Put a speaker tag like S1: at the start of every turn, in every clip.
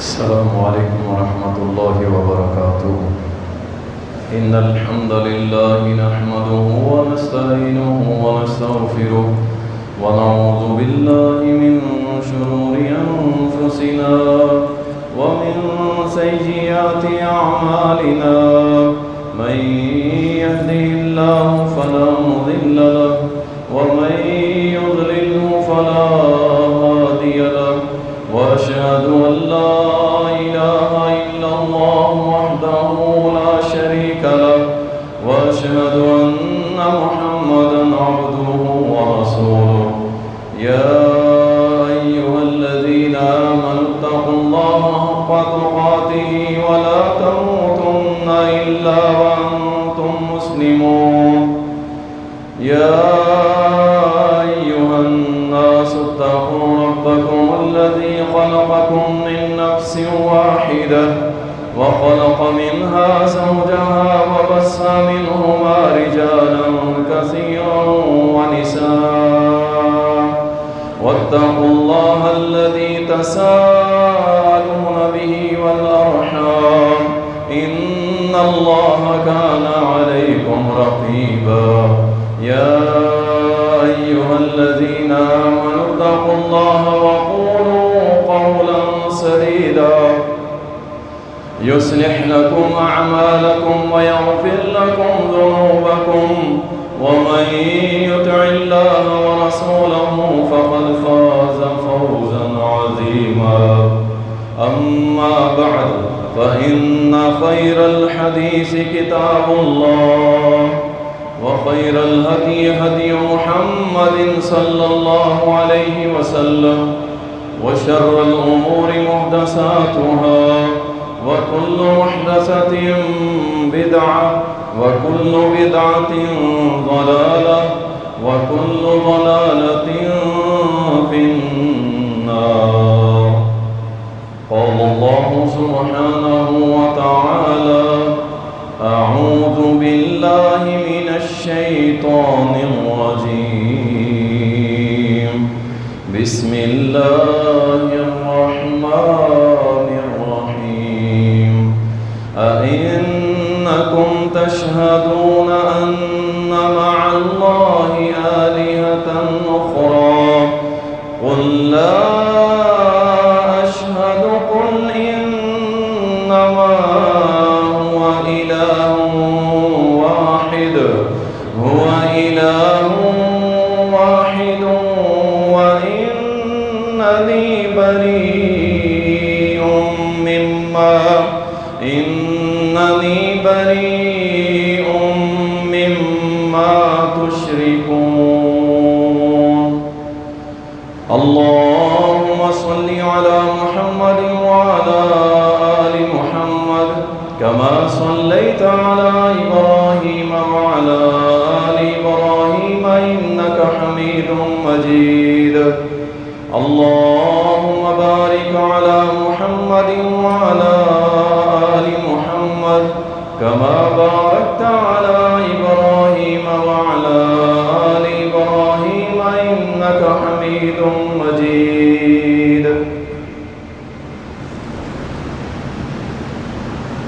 S1: السلام عليكم ورحمة الله وبركاته. إن الحمد لله نحمده ونستعينه ونستغفره ونعوذ بالله من شرور أنفسنا ومن سيئات أعمالنا. من يهده الله فلا مضل له ومن يضلله فلا هادي له. وأشهد أن لا إله إلا الله وحده لا شريك له وأشهد أن محمدا عبده ورسوله. يا أيها الذين آمنوا اتقوا الله حق تقاته ولا تموتن إلا وأنتم مسلمون. يا أيها الناس اتقوا ربكم الذي خلقكم من نفس واحدة وخلق منها زوجها وبث منهما رجالا كثيرا ونساء. واتقوا الله الذي تساءلون به والأرحام إن الله كان عليكم رقيبا. يا أيها الذين آمنوا اتقوا الله وقولوا قولا سديدا يصلح لكم أعمالكم ويغفر لكم ذنوبكم ومن يطع الله ورسوله فقد فاز فوزا عظيما. أما بعد فإن خير الحديث كتاب الله وخير الهدي هدي محمد صلى الله عليه وسلم وشر الأمور محدثاتها وكل محدثة بدعة وكل بدعة ضلالة وكل ضلالة في النار. قال الله سبحانه وتعالى: أعوذ بالله من الشيطان الرجيم. بسم الله الرحمن الرحيم. أئنكم تشهدون أن مع الله آلهة أخرى قل لا أشهد قل إنما هو إله واحد وإنني بريء مما تشركون. اللهم صل على محمد وعلى آل محمد كما صليت على إبراهيم وعلى آل إبراهيم إنك حميد مجيد. اللهم بارك على محمد وعلى آل محمد كما باركت على إبراهيم وعلى آل إبراهيم إنك حميد مجيد.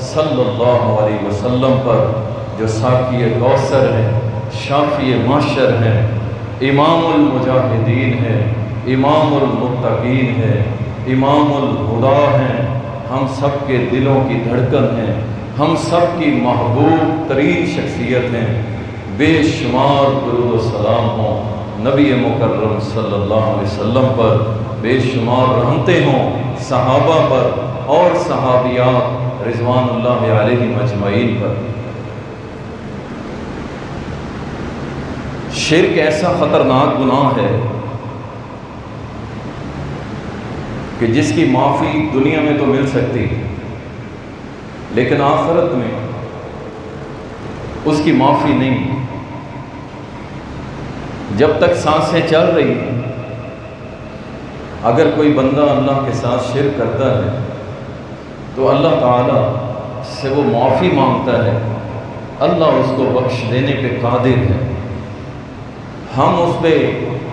S1: صلی اللہ علیہ وسلم پر جو ساقی کوثر ہیں، شافی معشر ہیں، امام المجاہدین ہیں، امام المتقین ہیں، امام الہدا ہیں، ہم سب کے دلوں کی دھڑکن ہیں، ہم سب کی محبوب ترین شخصیت ہیں۔ بے شمار درود و سلام ہوں نبی مکرم صلی اللہ علیہ وسلم پر، بے شمار رحمتیں ہوں صحابہ پر اور صحابیات رضوان اللہ علیہم اجمعین پر۔ شرک ایسا خطرناک گناہ ہے کہ جس کی معافی دنیا میں تو مل سکتی لیکن آخرت میں اس کی معافی نہیں۔ جب تک سانسیں چل رہی ہیں، اگر کوئی بندہ اللہ کے ساتھ شرک کرتا ہے تو اللہ تعالیٰ سے وہ معافی مانگتا ہے، اللہ اس کو بخش دینے پہ قادر ہے۔ ہم اس پہ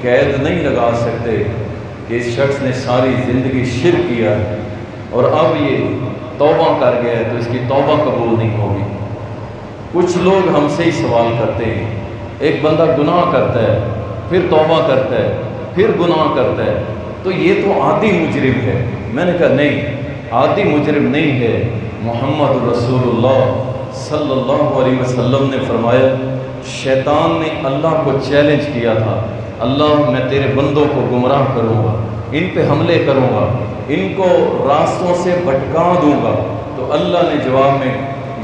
S1: قید نہیں لگا سکتے کہ اس شخص نے ساری زندگی شرک کیا ہے اور اب یہ توبہ کر گیا ہے تو اس کی توبہ قبول نہیں ہوگی۔ کچھ لوگ ہم سے ہی سوال کرتے ہیں، ایک بندہ گناہ کرتا ہے، پھر توبہ کرتا ہے، پھر گناہ کرتا ہے، تو یہ تو عادی مجرم ہے۔ میں نے کہا نہیں، عادی مجرم نہیں ہے۔ محمد رسول اللہ صلی اللہ علیہ وسلم نے فرمایا، شیطان نے اللہ کو چیلنج کیا تھا، اللہ میں تیرے بندوں کو گمراہ کروں گا، ان پہ حملے کروں گا، ان کو راستوں سے بھٹکا دوں گا۔ تو اللہ نے جواب میں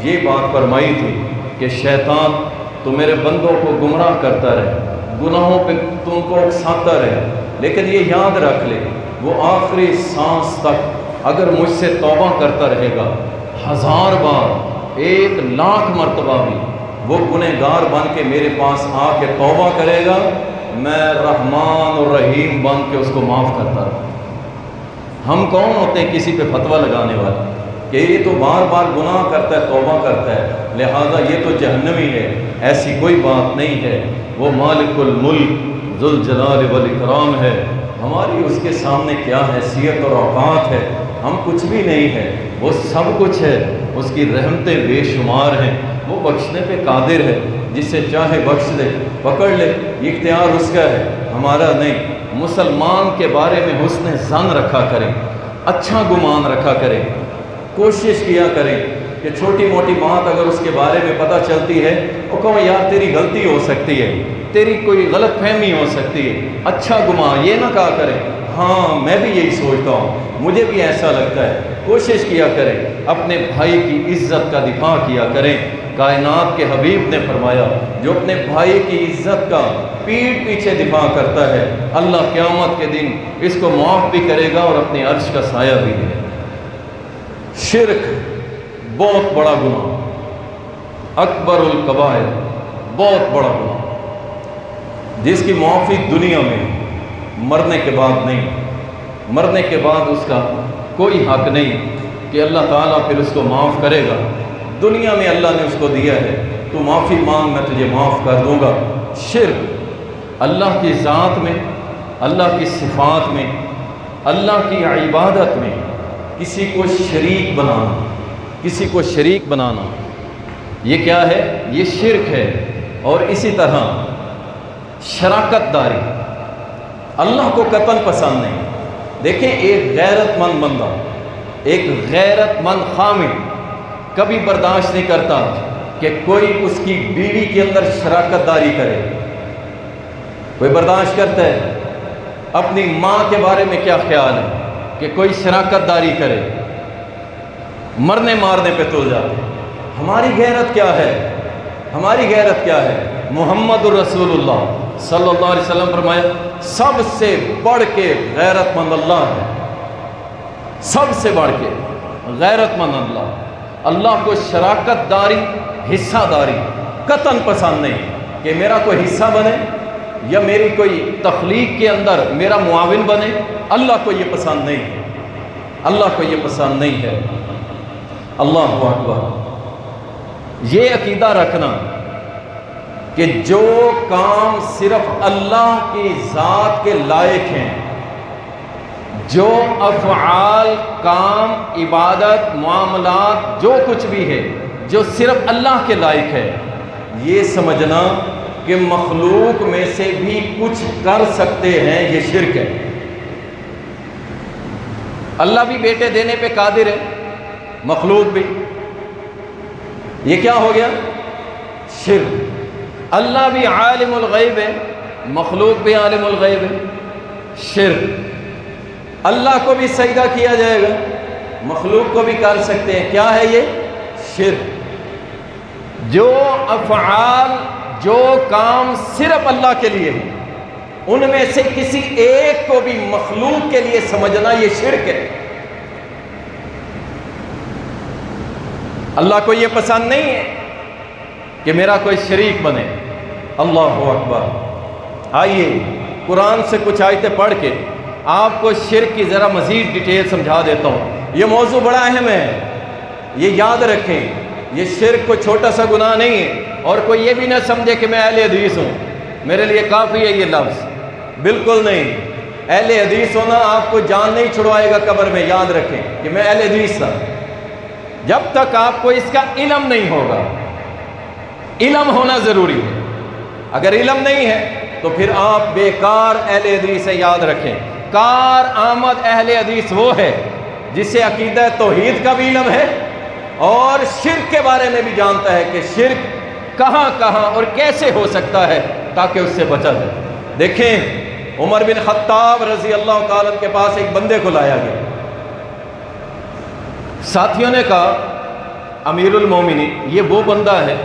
S1: یہ بات فرمائی تھی کہ شیطان تو میرے بندوں کو گمراہ کرتا رہے، گناہوں پہ تم کو اکساتا رہے، لیکن یہ یاد رکھ لے وہ آخری سانس تک اگر مجھ سے توبہ کرتا رہے گا، 1000 بار، 1,00,000 مرتبہ بھی وہ گنہگار بن کے میرے پاس آ کے توبہ کرے گا، میں رحمان اور رحیم بن کے اس کو معاف کرتا رہا۔ ہم کون ہوتے ہیں کسی پہ فتویٰ لگانے والے کہ یہ تو بار بار گناہ کرتا ہے، توبہ کرتا ہے، لہذا یہ تو جہنمی ہے؟ ایسی کوئی بات نہیں ہے۔ وہ مالک الملک ذوالجلال والاکرام ہے، ہماری اس کے سامنے کیا حیثیت اور اوقات ہے؟ ہم کچھ بھی نہیں ہے، وہ سب کچھ ہے، اس کی رحمتیں بے شمار ہیں، وہ بخشنے پہ قادر ہے، جسے چاہے بخش دے، پکڑ لے، یہ اختیار اس کا ہے، ہمارا نہیں۔ مسلمان کے بارے میں حسن ظن رکھا کریں، اچھا گمان رکھا کریں، کوشش کیا کریں کہ چھوٹی موٹی بات اگر اس کے بارے میں پتہ چلتی ہے وہ کہو یار تیری غلطی ہو سکتی ہے، تیری کوئی غلط فہمی ہو سکتی ہے، اچھا گمان یہ نہ کہا کریں ہاں میں بھی یہی سوچتا ہوں، مجھے بھی ایسا لگتا ہے۔ کوشش کیا کریں، اپنے بھائی کی عزت کا دفاع کیا کریں۔ کائنات کے حبیب نے فرمایا، جو اپنے بھائی کی عزت کا پیٹھ پیچھے دفاع کرتا ہے، اللہ قیامت کے دن اس کو معاف بھی کرے گا اور اپنے عرش کا سایہ بھی دے گا۔ شرک بہت بڑا گناہ، اکبر الکبائر، بہت بڑا گناہ، جس کی معافی دنیا میں مرنے کے بعد نہیں، مرنے کے بعد اس کا کوئی حق نہیں کہ اللہ تعالیٰ پھر اس کو معاف کرے گا۔ دنیا میں اللہ نے اس کو دیا ہے، تو معافی مانگ میں تجھے معاف کر دوں گا۔ شرک اللہ کی ذات میں، اللہ کی صفات میں، اللہ کی عبادت میں کسی کو شریک بنانا، کسی کو شریک بنانا، یہ کیا ہے؟ یہ شرک ہے۔ اور اسی طرح شراکت داری، اللہ کو قطعاً پسند نہیں۔ دیکھیں ایک غیرت مند بندہ، ایک غیرت مند خامد کبھی برداشت نہیں کرتا کہ کوئی اس کی بیوی کے اندر شراکت داری کرے۔ کوئی برداشت کرتا ہے؟ اپنی ماں کے بارے میں کیا خیال ہے کہ کوئی شراکت داری کرے؟ مرنے مارنے پہ تل جاتے۔ ہماری غیرت کیا ہے؟ ہماری غیرت کیا ہے؟ محمد الرسول اللہ صلی اللہ علیہ وسلم فرمایا، سب سے بڑھ کے غیرت مند اللہ ہے، سب سے بڑھ کے غیرت مند اللہ۔ اللہ کو شراکت داری، حصہ داری قطعاً پسند نہیں کہ میرا کوئی حصہ بنے یا میری کوئی تخلیق کے اندر میرا معاون بنے۔ اللہ کو یہ پسند نہیں ہے، اللہ کو یہ پسند نہیں ہے۔ اللہ اکبر۔ یہ عقیدہ رکھنا کہ جو کام صرف اللہ کی ذات کے لائق ہیں، جو افعال، کام، عبادت، معاملات، جو کچھ بھی ہے جو صرف اللہ کے لائق ہے، یہ سمجھنا کہ مخلوق میں سے بھی کچھ کر سکتے ہیں، یہ شرک ہے۔ اللہ بھی بیٹے دینے پہ قادر ہے، مخلوق بھی، یہ کیا ہو گیا؟ شرک۔ اللہ بھی عالم الغیب ہے، مخلوق بھی عالم الغیب ہے، شرک۔ اللہ کو بھی سجدہ کیا جائے گا، مخلوق کو بھی کر سکتے ہیں، کیا ہے یہ؟ شرک۔ جو افعال، جو کام صرف اللہ کے لیے ہیں، ان میں سے کسی ایک کو بھی مخلوق کے لیے سمجھنا یہ شرک ہے۔ اللہ کو یہ پسند نہیں ہے کہ میرا کوئی شریک بنے۔ اللہ اکبر۔ آئیے قرآن سے کچھ آیتیں پڑھ کے آپ کو شرک کی ذرا مزید ڈیٹیل سمجھا دیتا ہوں۔ یہ موضوع بڑا اہم ہے، یہ یاد رکھیں۔ یہ شرک کوئی چھوٹا سا گناہ نہیں ہے، اور کوئی یہ بھی نہ سمجھے کہ میں اہل حدیث ہوں، میرے لیے کافی ہے یہ لفظ، بالکل نہیں۔ اہل حدیث ہونا آپ کو جان نہیں چھڑوائے گا قبر میں، یاد رکھیں کہ میں اہل حدیث تھا۔ جب تک آپ کو اس کا علم نہیں ہوگا، علم ہونا ضروری ہے۔ اگر علم نہیں ہے تو پھر آپ بیکار اہل حدیث سے، یاد رکھیں۔ کار آمد اہل حدیث وہ ہے جسے عقیدہ توحید کا بھی علم ہے اور شرک کے بارے میں بھی جانتا ہے کہ شرک کہاں کہاں اور کیسے ہو سکتا ہے، تاکہ اس سے بچا جائے۔ دیکھیں عمر بن خطاب رضی اللہ تعالیٰ کے پاس ایک بندے کو لایا گیا۔ ساتھیوں نے کہا امیر المومنین یہ وہ بندہ ہے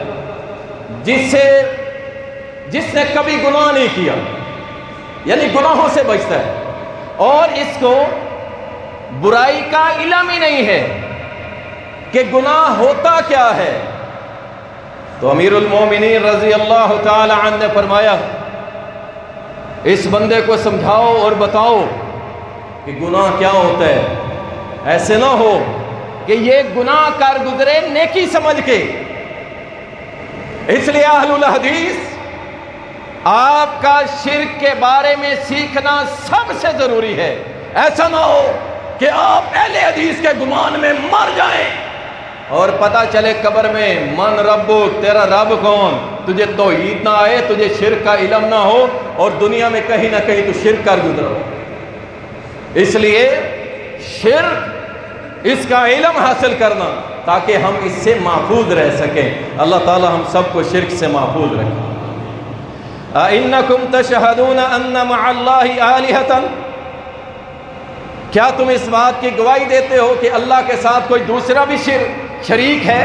S1: جس نے کبھی گناہ نہیں کیا، یعنی گناہوں سے بچتا ہے، اور اس کو برائی کا علم ہی نہیں ہے کہ گناہ ہوتا کیا ہے۔ تو امیر المومنین رضی اللہ تعالی عنہ نے فرمایا اس بندے کو سمجھاؤ اور بتاؤ کہ گناہ کیا ہوتا ہے، ایسے نہ ہو کہ یہ گناہ کر گزرے نیکی سمجھ کے۔ اس لیے اہل الحدیث آپ کا شرک کے بارے میں سیکھنا سب سے ضروری ہے۔ ایسا نہ ہو کہ آپ اہل حدیث کے گمان میں مر جائیں اور پتہ چلے قبر میں من ربک، تیرا رب کون، تجھے توحید نہ آئے، تجھے شرک کا علم نہ ہو، اور دنیا میں کہیں نہ کہیں تو شرک کر گزرا۔ اس لیے شرک، اس کا علم حاصل کرنا تاکہ ہم اس سے محفوظ رہ سکیں۔ اللہ تعالی ہم سب کو شرک سے محفوظ رکھیں۔ اَإِنَّكُمْ تَشْهَدُونَ أَنَّ مَعَ اللَّهِ آلِهَةً، کیا تم اس بات کی گواہی دیتے ہو کہ اللہ کے ساتھ کوئی دوسرا بھی شریک ہے؟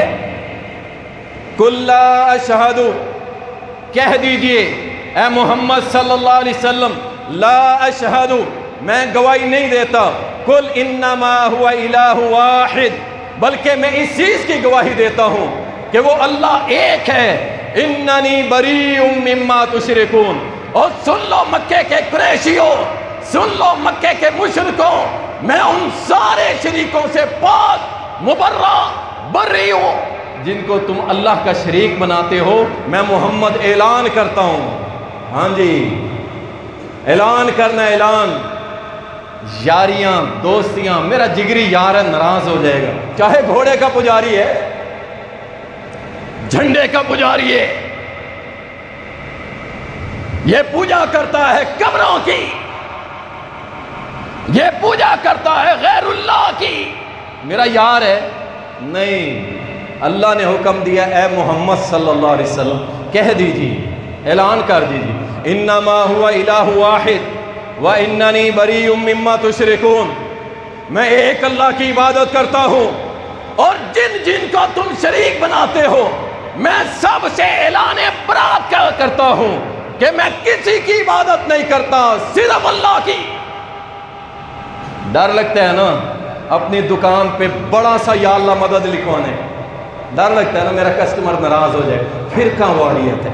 S1: قُلْ لَا أَشْهَدُ، کہہ دیجئے اے محمد صلی اللہ علیہ وسلم، لا اشہد، میں گواہی نہیں دیتا، قُلْ إِنَّمَا هُوَ إِلَٰهُ وَاحِدٌ، بلکہ میں اس چیز کی گواہی دیتا ہوں کہ وہ اللہ ایک ہے۔ اِنَّنِي بَرِيءٌ مِّمَّا تُشْرِكُونَ، اور سن لو مکے کے قریشیوں، سن لو مکے کے مشرکوں، میں ان سارے شریکوں سے پاک، مبرہ، بری ہوں جن کو تم اللہ کا شریک بناتے ہو۔ میں محمد اعلان کرتا ہوں، ہاں جی اعلان کرنا، اعلان، یاریاں، دوستیاں، میرا جگری یار ہے ناراض ہو جائے گا، چاہے گھوڑے کا پجاری ہے، جھنڈے کا پجاری ہے، یہ پوجا کرتا ہے قبروں کی، یہ پوجا کرتا ہے غیر اللہ کی، میرا یار ہے نہیں۔ اللہ نے حکم دیا اے محمد صلی اللہ علیہ وسلم کہہ دیجیے، اعلان کر دیجیے، انما هو الہ واحد واننی بریء مما تشرکون، میں ایک اللہ کی عبادت کرتا ہوں اور جن جن کو تم شریک بناتے ہو میں سب سے اعلان برات کرتا ہوں کہ میں کسی کی عبادت نہیں کرتا، صرف اللہ کی۔ ڈر لگتا ہے نا اپنی دکان پہ بڑا سا یا اللہ مدد لکھوانے، ڈر لگتا ہے نا میرا کسٹمر ناراض ہو جائے، فرقہ واریت ہے،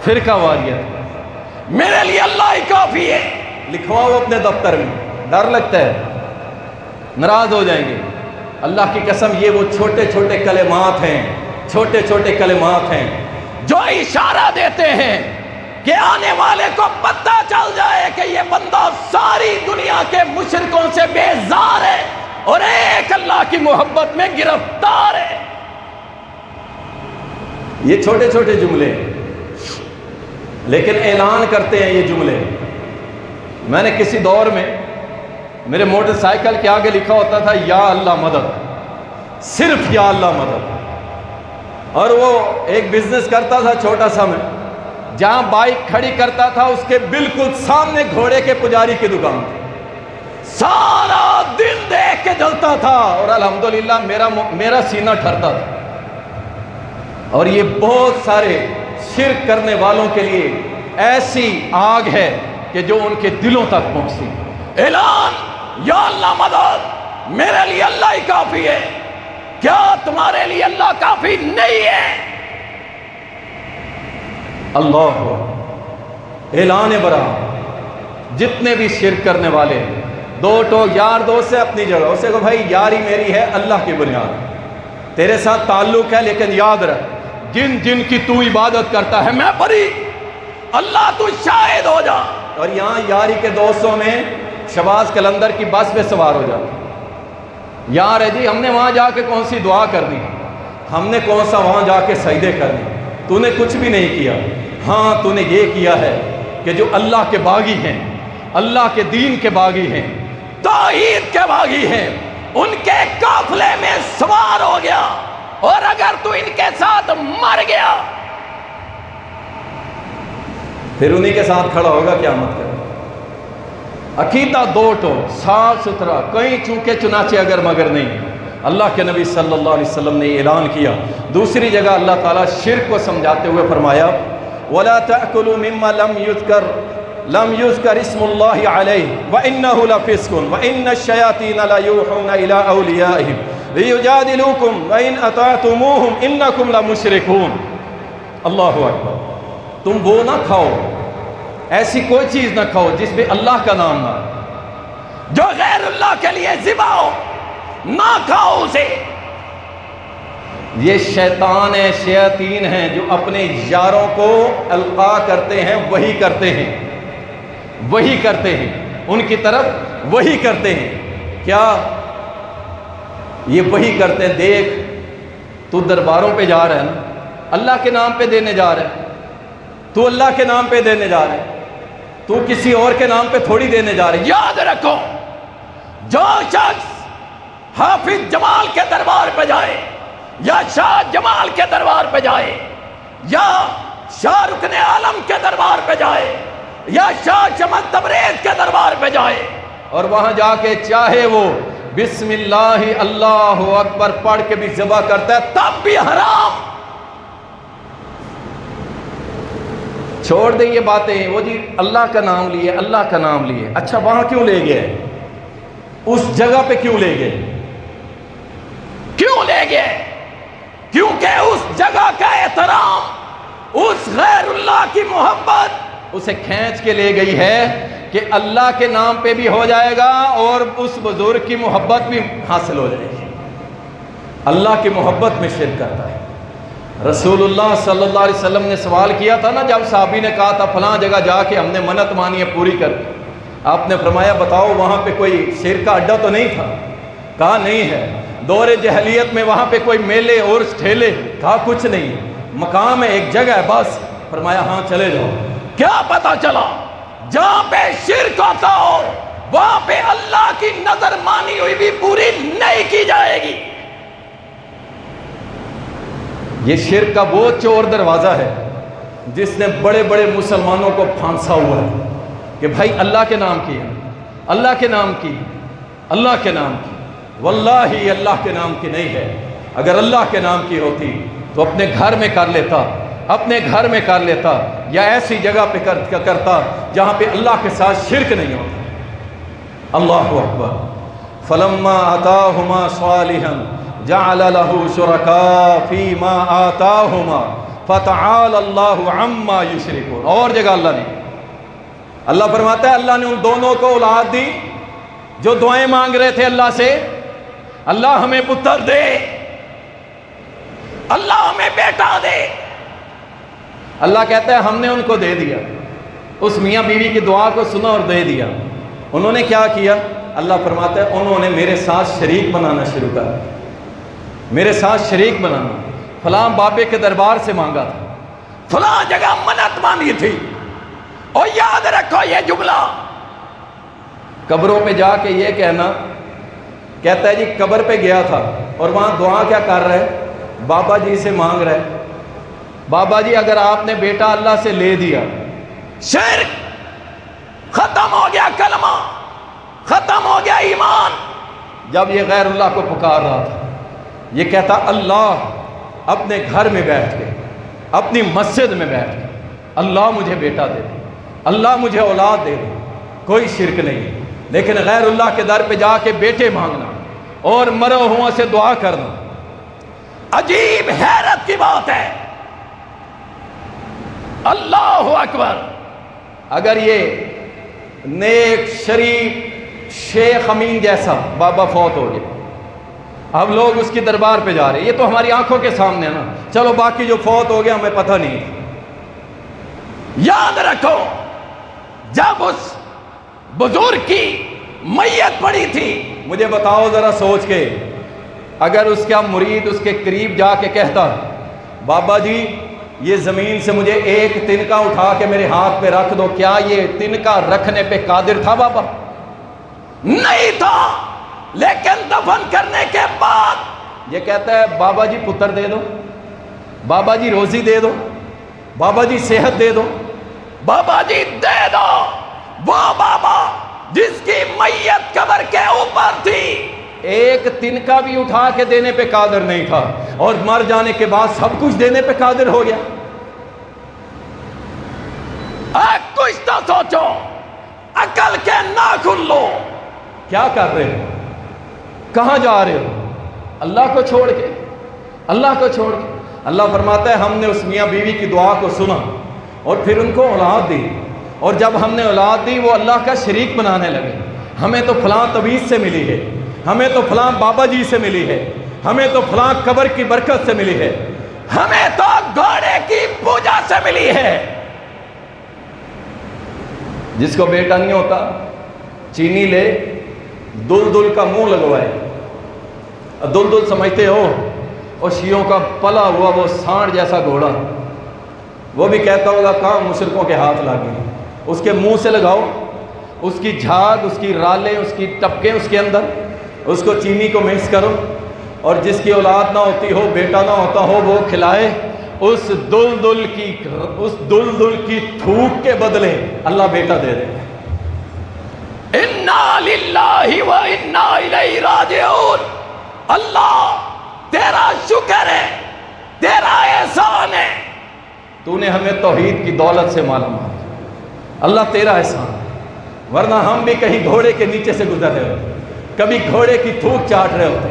S1: فرقہ واریت، میرے لیے اللہ ہی کافی ہے، لکھواؤ اپنے دفتر میں، ڈر لگتا ہے ناراض ہو جائیں گے۔ اللہ کی قسم یہ وہ چھوٹے چھوٹے کلمات ہیں، چھوٹے چھوٹے کلمات ہیں جو اشارہ دیتے ہیں کہ آنے والے کو پتہ چل جائے کہ یہ بندہ ساری دنیا کے مشرکوں سے بیزار ہے اور ایک اللہ کی محبت میں گرفتار ہے۔ یہ چھوٹے چھوٹے جملے لیکن اعلان کرتے ہیں یہ جملے۔ میں نے کسی دور میں میرے موٹر سائیکل کے آگے لکھا ہوتا تھا یا اللہ مدد، صرف یا اللہ مدد۔ اور وہ ایک بزنس کرتا تھا چھوٹا سا، میں جہاں بائک کھڑی کرتا تھا اس کے بالکل سامنے گھوڑے کے پجاری کی دکان تھی۔ سارا دن دیکھ کے جلتا تھا اور الحمدللہ میرا سینہ ٹھرتا تھا۔ اور یہ بہت سارے شرک کرنے والوں کے لیے ایسی آگ ہے کہ جو ان کے دلوں تک پہنچتی۔ اعلان یا اللہ مدد، میرے لیے اللہ ہی کافی ہے، کیا تمہارے لیے اللہ کافی نہیں ہے؟ اللہ اعلان برا۔ جتنے بھی شرک کرنے والے دو ٹوک یار دوست سے اپنی جگہ، اسے کہو بھائی یاری میری ہے اللہ کی بنیاد، تیرے ساتھ تعلق ہے، لیکن یاد رکھ جن جن کی تو عبادت کرتا ہے میں بری، اللہ تو شاہد ہو جا۔ اور یہاں یاری کے دوستوں میں شباز کلندر کی بس پہ سوار ہو جاتا، یار ہے جی ہم نے وہاں جا کے کون سی دعا کرنی، ہم نے کون سا وہاں جا کے سجدے کرنے، تو نے کچھ بھی نہیں کیا۔ ہاں تو نے یہ کیا ہے کہ جو اللہ کے باغی ہیں، اللہ کے دین کے باغی ہیں، توحید کے باغی ہیں، ان کے قافلے میں سوار ہو گیا، اور اگر تو ان کے ساتھ مر گیا پھر انہی کے ساتھ کھڑا ہوگا قیامت کا۔ عقیدہ دو ٹوک صاف ستھرا، کہیں چونکہ چنانچہ اگر مگر نہیں۔ اللہ کے نبی صلی اللہ علیہ وسلم نے اعلان کیا۔ دوسری جگہ اللہ تعالیٰ شرک کو سمجھاتے ہوئے فرمایا وَلَا تَأْكُلُوا مِمَّا لَمْ يُذْكَرْ اسْمُ اللَّهِ عَلَيْهِ وَإِنَّهُ لَفِسْقٌ وَإِنَّ الشَّيَاطِينَ لَيُوحُونَ إِلَىٰ أَوْلِيَائِهِمْ لِيُجَادِلُوكُمْ وَإِنْ أَطَعْتُمُوهُمْ إِنَّكُمْ لَمُشْرِكُونَ۔ اللہ اکبر۔ تم وہ نہ کھاؤ، ایسی کوئی چیز نہ کھاؤ جس میں اللہ کا نام نہ، جو غیر اللہ کے لیے ذبح ہو نہ کھاؤ اسے۔ یہ شیطان ہیں، شیاطین ہیں جو اپنے یاروں کو القا کرتے ہیں، وہی کرتے ہیں، وہی کرتے ہیں، ان کی طرف وہی کرتے ہیں۔ کیا یہ وہی کرتے ہیں؟ دیکھ تو درباروں پہ جا رہا ہے نا، اللہ کے نام پہ دینے جا رہا ہے، تو اللہ کے نام پہ دینے جا رہا ہے، تو کسی اور کے نام پہ تھوڑی دینے جا رہے۔ یاد رکھو جو شخص حافظ جمال کے دربار پہ جائے یا شاہ جمال کے دربار پہ جائے یا شاہ رکن عالم کے دربار پہ جائے یا شاہ شمس تبریز کے دربار پہ جائے اور وہاں جا کے چاہے وہ بسم اللہ اللہ اکبر پڑھ کے بھی ذبح کرتا ہے تب بھی حرام۔ چھوڑ دیں یہ باتیں، وہ جی اللہ کا نام لیے، اللہ کا نام لیے، اچھا وہاں کیوں لے گئے؟ اس جگہ پہ کیوں لے گئے؟ کیوں لے گئے؟ کیونکہ اس جگہ کا احترام، اس غیر اللہ کی محبت اسے کھینچ کے لے گئی ہے کہ اللہ کے نام پہ بھی ہو جائے گا اور اس بزرگ کی محبت بھی حاصل ہو جائے گی۔ اللہ کی محبت میں شرک کرتا ہے۔ رسول اللہ صلی اللہ علیہ وسلم نے سوال کیا تھا نا، جب صحابی نے کہا تھا فلاں جگہ جا کے ہم نے منت مانی ہے پوری کر، آپ نے فرمایا بتاؤ وہاں پہ کوئی شرک کا اڈا تو نہیں تھا؟ کہا نہیں ہے۔ دور جہلیت میں وہاں پہ کوئی میلے اور ٹھیلے؟ کہا کچھ نہیں، مقام ہے، ایک جگہ ہے بس۔ فرمایا ہاں چلے جاؤ۔ کیا پتا چلا؟ جہاں پہ شرک ہوتا ہو وہاں پہ اللہ کی نظر مانی ہوئی بھی پوری نہیں کی جائے گی۔ یہ شرک کا وہ چور دروازہ ہے جس نے بڑے بڑے مسلمانوں کو پھانسا ہوا ہے کہ بھائی اللہ کے نام کی ہے، اللہ کے نام کی، اللہ کے نام کی۔ واللہ اللہ کے نام کی نہیں ہے۔ اگر اللہ کے نام کی ہوتی تو اپنے گھر میں کر لیتا، اپنے گھر میں کر لیتا، یا ایسی جگہ پہ کرتا جہاں پہ اللہ کے ساتھ شرک نہیں ہوتا۔ اللہ اکبر۔ فلما آتاہما صالحا جعل له شرکاء فیما آتاہما فتعال اللہ عما یشرکون۔ اور جگہ اللہ فرماتا ہے اللہ نے ان دونوں کو اولاد دی جو دعائیں مانگ رہے تھے اللہ سے، اللہ ہمیں پتر دے، اللہ ہمیں بیٹا دے۔ اللہ کہتا ہے ہم نے ان کو دے دیا۔ اس میاں بیوی کی دعا کو سنا اور دے دیا۔ انہوں نے کیا کیا؟ اللہ فرماتا ہے انہوں نے میرے ساتھ شریک بنانا شروع کر، میرے ساتھ شریک بنانا۔ فلاں بابے کے دربار سے مانگا تھا، فلاں جگہ منت مانی تھی، اور یاد رکھو یہ جملہ، قبروں پہ جا کے یہ کہنا، کہتا ہے جی قبر پہ گیا تھا اور وہاں دعا کیا کر رہے، بابا جی سے مانگ رہے، بابا جی اگر آپ نے بیٹا اللہ سے لے دیا، شرک ختم ہو گیا، کلمہ ختم ہو گیا، ایمان۔ جب یہ غیر اللہ کو پکار رہا تھا، یہ کہتا اللہ اپنے گھر میں بیٹھ کے، اپنی مسجد میں بیٹھ کے، اللہ مجھے بیٹا دے دے، اللہ مجھے اولاد دے دے، کوئی شرک نہیں۔ لیکن غیر اللہ کے در پہ جا کے بیٹے مانگنا اور مرے ہوا سے دعا کرنا، عجیب حیرت کی بات ہے۔ اللہ اکبر۔ اگر یہ نیک شریف شیخ امین جیسا بابا فوت ہو گیا، اب لوگ اس کی دربار پہ جا رہے ہیں، یہ تو ہماری آنکھوں کے سامنے ہے نا، چلو باقی جو فوت ہو گیا ہمیں پتہ نہیں۔ یاد رکھو جب اس بزرگ کی میت پڑی تھی، مجھے بتاؤ ذرا سوچ کے، اگر اس کا مرید اس کے قریب جا کے کہتا بابا جی یہ زمین سے مجھے ایک تنکا اٹھا کے میرے ہاتھ پہ رکھ دو، کیا یہ تنکا رکھنے پہ قادر تھا بابا؟ نہیں تھا۔ لیکن دفن کرنے کے بعد یہ کہتا ہے بابا جی پتر دے دو، بابا جی روزی دے دو، بابا جی صحت دے دو، بابا جی دے دو۔ وہ بابا جس کی میت قبر کے اوپر تھی، ایک تنکا بھی اٹھا کے دینے پہ قادر نہیں تھا، اور مر جانے کے بعد سب کچھ دینے پہ قادر ہو گیا۔ کچھ تو سوچو، عقل کے ناخن لو، کیا کر رہے ہو، کہاں جا رہے ہو؟ اللہ کو چھوڑ کے، اللہ کو چھوڑ کے۔ اللہ فرماتا ہے ہم نے اس میاں بیوی کی دعا کو سنا اور پھر ان کو اولاد دی، اور جب ہم نے اولاد دی وہ اللہ کا شریک بنانے لگے، ہمیں تو فلاں طبیعت سے ملی ہے، ہمیں تو فلاں بابا جی سے ملی ہے، ہمیں تو فلاں قبر کی برکت سے ملی ہے، ہمیں تو گھوڑے کی پوجا سے ملی ہے۔ جس کو بیٹا نہیں ہوتا چینی لے، دلدل کا منہ لگوائے۔ دلدل سمجھتے ہو اور شیعوں کا پلا ہوا وہ سانڈ جیسا گھوڑا، وہ بھی کہتا ہوگا کہاں مشرکوں کے ہاتھ لگے، اس کے منہ سے لگاؤ، اس کی جھاگ، اس کی رالیں، اس کی ٹپکیں اس کے اندر، اس کو چینی کو مکس کرو، اور جس کی اولاد نہ ہوتی ہو، بیٹا نہ ہوتا ہو، وہ کھلائے، اس دلدل کی تھوک کے بدلے اللہ بیٹا دے دے۔ انا للہ و انا الیہ راجعون۔ اللہ تیرا شکر ہے، تیرا احسان ہے، تو نے ہمیں توحید کی دولت سے مالا مال۔ اللہ تیرا احسان، ورنہ ہم بھی کہیں گھوڑے کے نیچے سے گزر رہے ہوتے، کبھی گھوڑے کی تھوک چاٹ رہے ہوتے،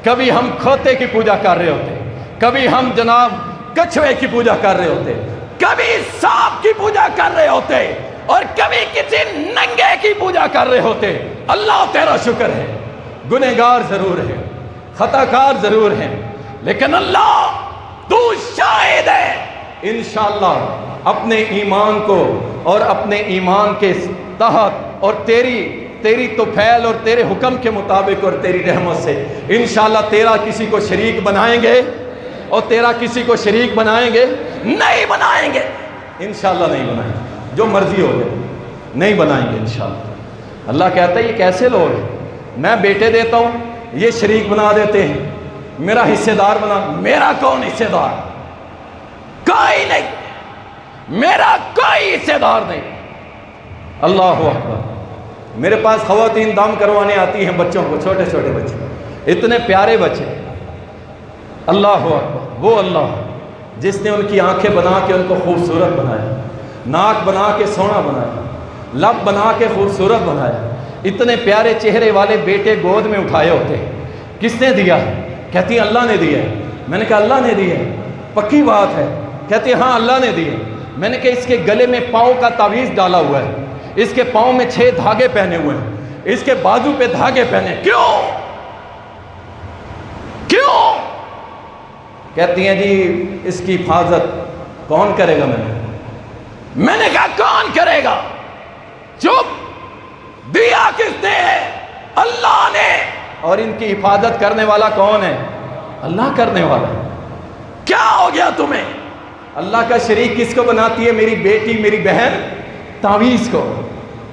S1: کبھی ہم کھوتے کی پوجا کر رہے ہوتے، کبھی ہم جناب کچھوے کی پوجا کر رہے ہوتے، کبھی سانپ کی پوجا کر رہے ہوتے، اور کبھی کسی ننگے کی پوجا کر رہے ہوتے۔ اللہ تیرا شکر ہے، گنہگار ضرور ہے، خطا کار ضرور ہے، لیکن اللہ تو شاہد ہے، انشاءاللہ اپنے ایمان کو اور اپنے ایمان کے تحت اور تیری توفیل اور تیرے حکم کے مطابق اور تیری رحمت سے انشاءاللہ تیرا کسی کو شریک بنائیں گے، اور تیرا کسی کو شریک بنائیں گے؟ نہیں بنائیں گے، انشاءاللہ نہیں بنائیں گے، جو مرضی ہو جائے نہیں بنائیں گے انشاءاللہ۔ اللہ کہتا ہے یہ کیسے لوگ ہیں، میں بیٹے دیتا ہوں یہ شریک بنا دیتے ہیں، میرا حصے دار بنا۔ میرا کون حصے دار؟ کوئی نہیں، میرا کوئی حصے دار نہیں۔ اللہ اکبر۔ میرے پاس خواتین دم کروانے آتی ہیں بچوں کو، چھوٹے چھوٹے بچے، اتنے پیارے بچے۔ اللہ اکبر۔ وہ اللہ جس نے ان کی آنکھیں بنا کے ان کو خوبصورت بنایا، ناک بنا کے سونا بنایا، لب بنا کے خوبصورت بنایا، اتنے پیارے چہرے والے بیٹے گود میں اٹھائے ہوتے ہیں، کس نے دیا؟ کہتی ہیں اللہ نے دیا ہے۔ میں نے کہا اللہ نے دیا ہے؟ پکی بات ہے؟ کہتی ہیں ہاں اللہ نے دیا۔ میں نے کہا اس کے گلے میں پاؤں کا تعویذ ڈالا ہوا ہے، اس کے پاؤں میں 6 دھاگے پہنے ہوئے ہیں، اس کے بازو پہ دھاگے پہنے، کیوں؟ کیوں؟ کہتی ہیں جی اس کی حفاظت کون کرے گا؟ میں نے کہا کون کرے گا؟ چپ، دیا کس نے ہے؟ اللہ نے۔ اور ان کی حفاظت کرنے والا کون ہے؟ اللہ کرنے والا۔ کیا ہو گیا تمہیں؟ اللہ کا شریک کس کو بناتی ہے؟ میری بیٹی، میری بہن تعویذ کو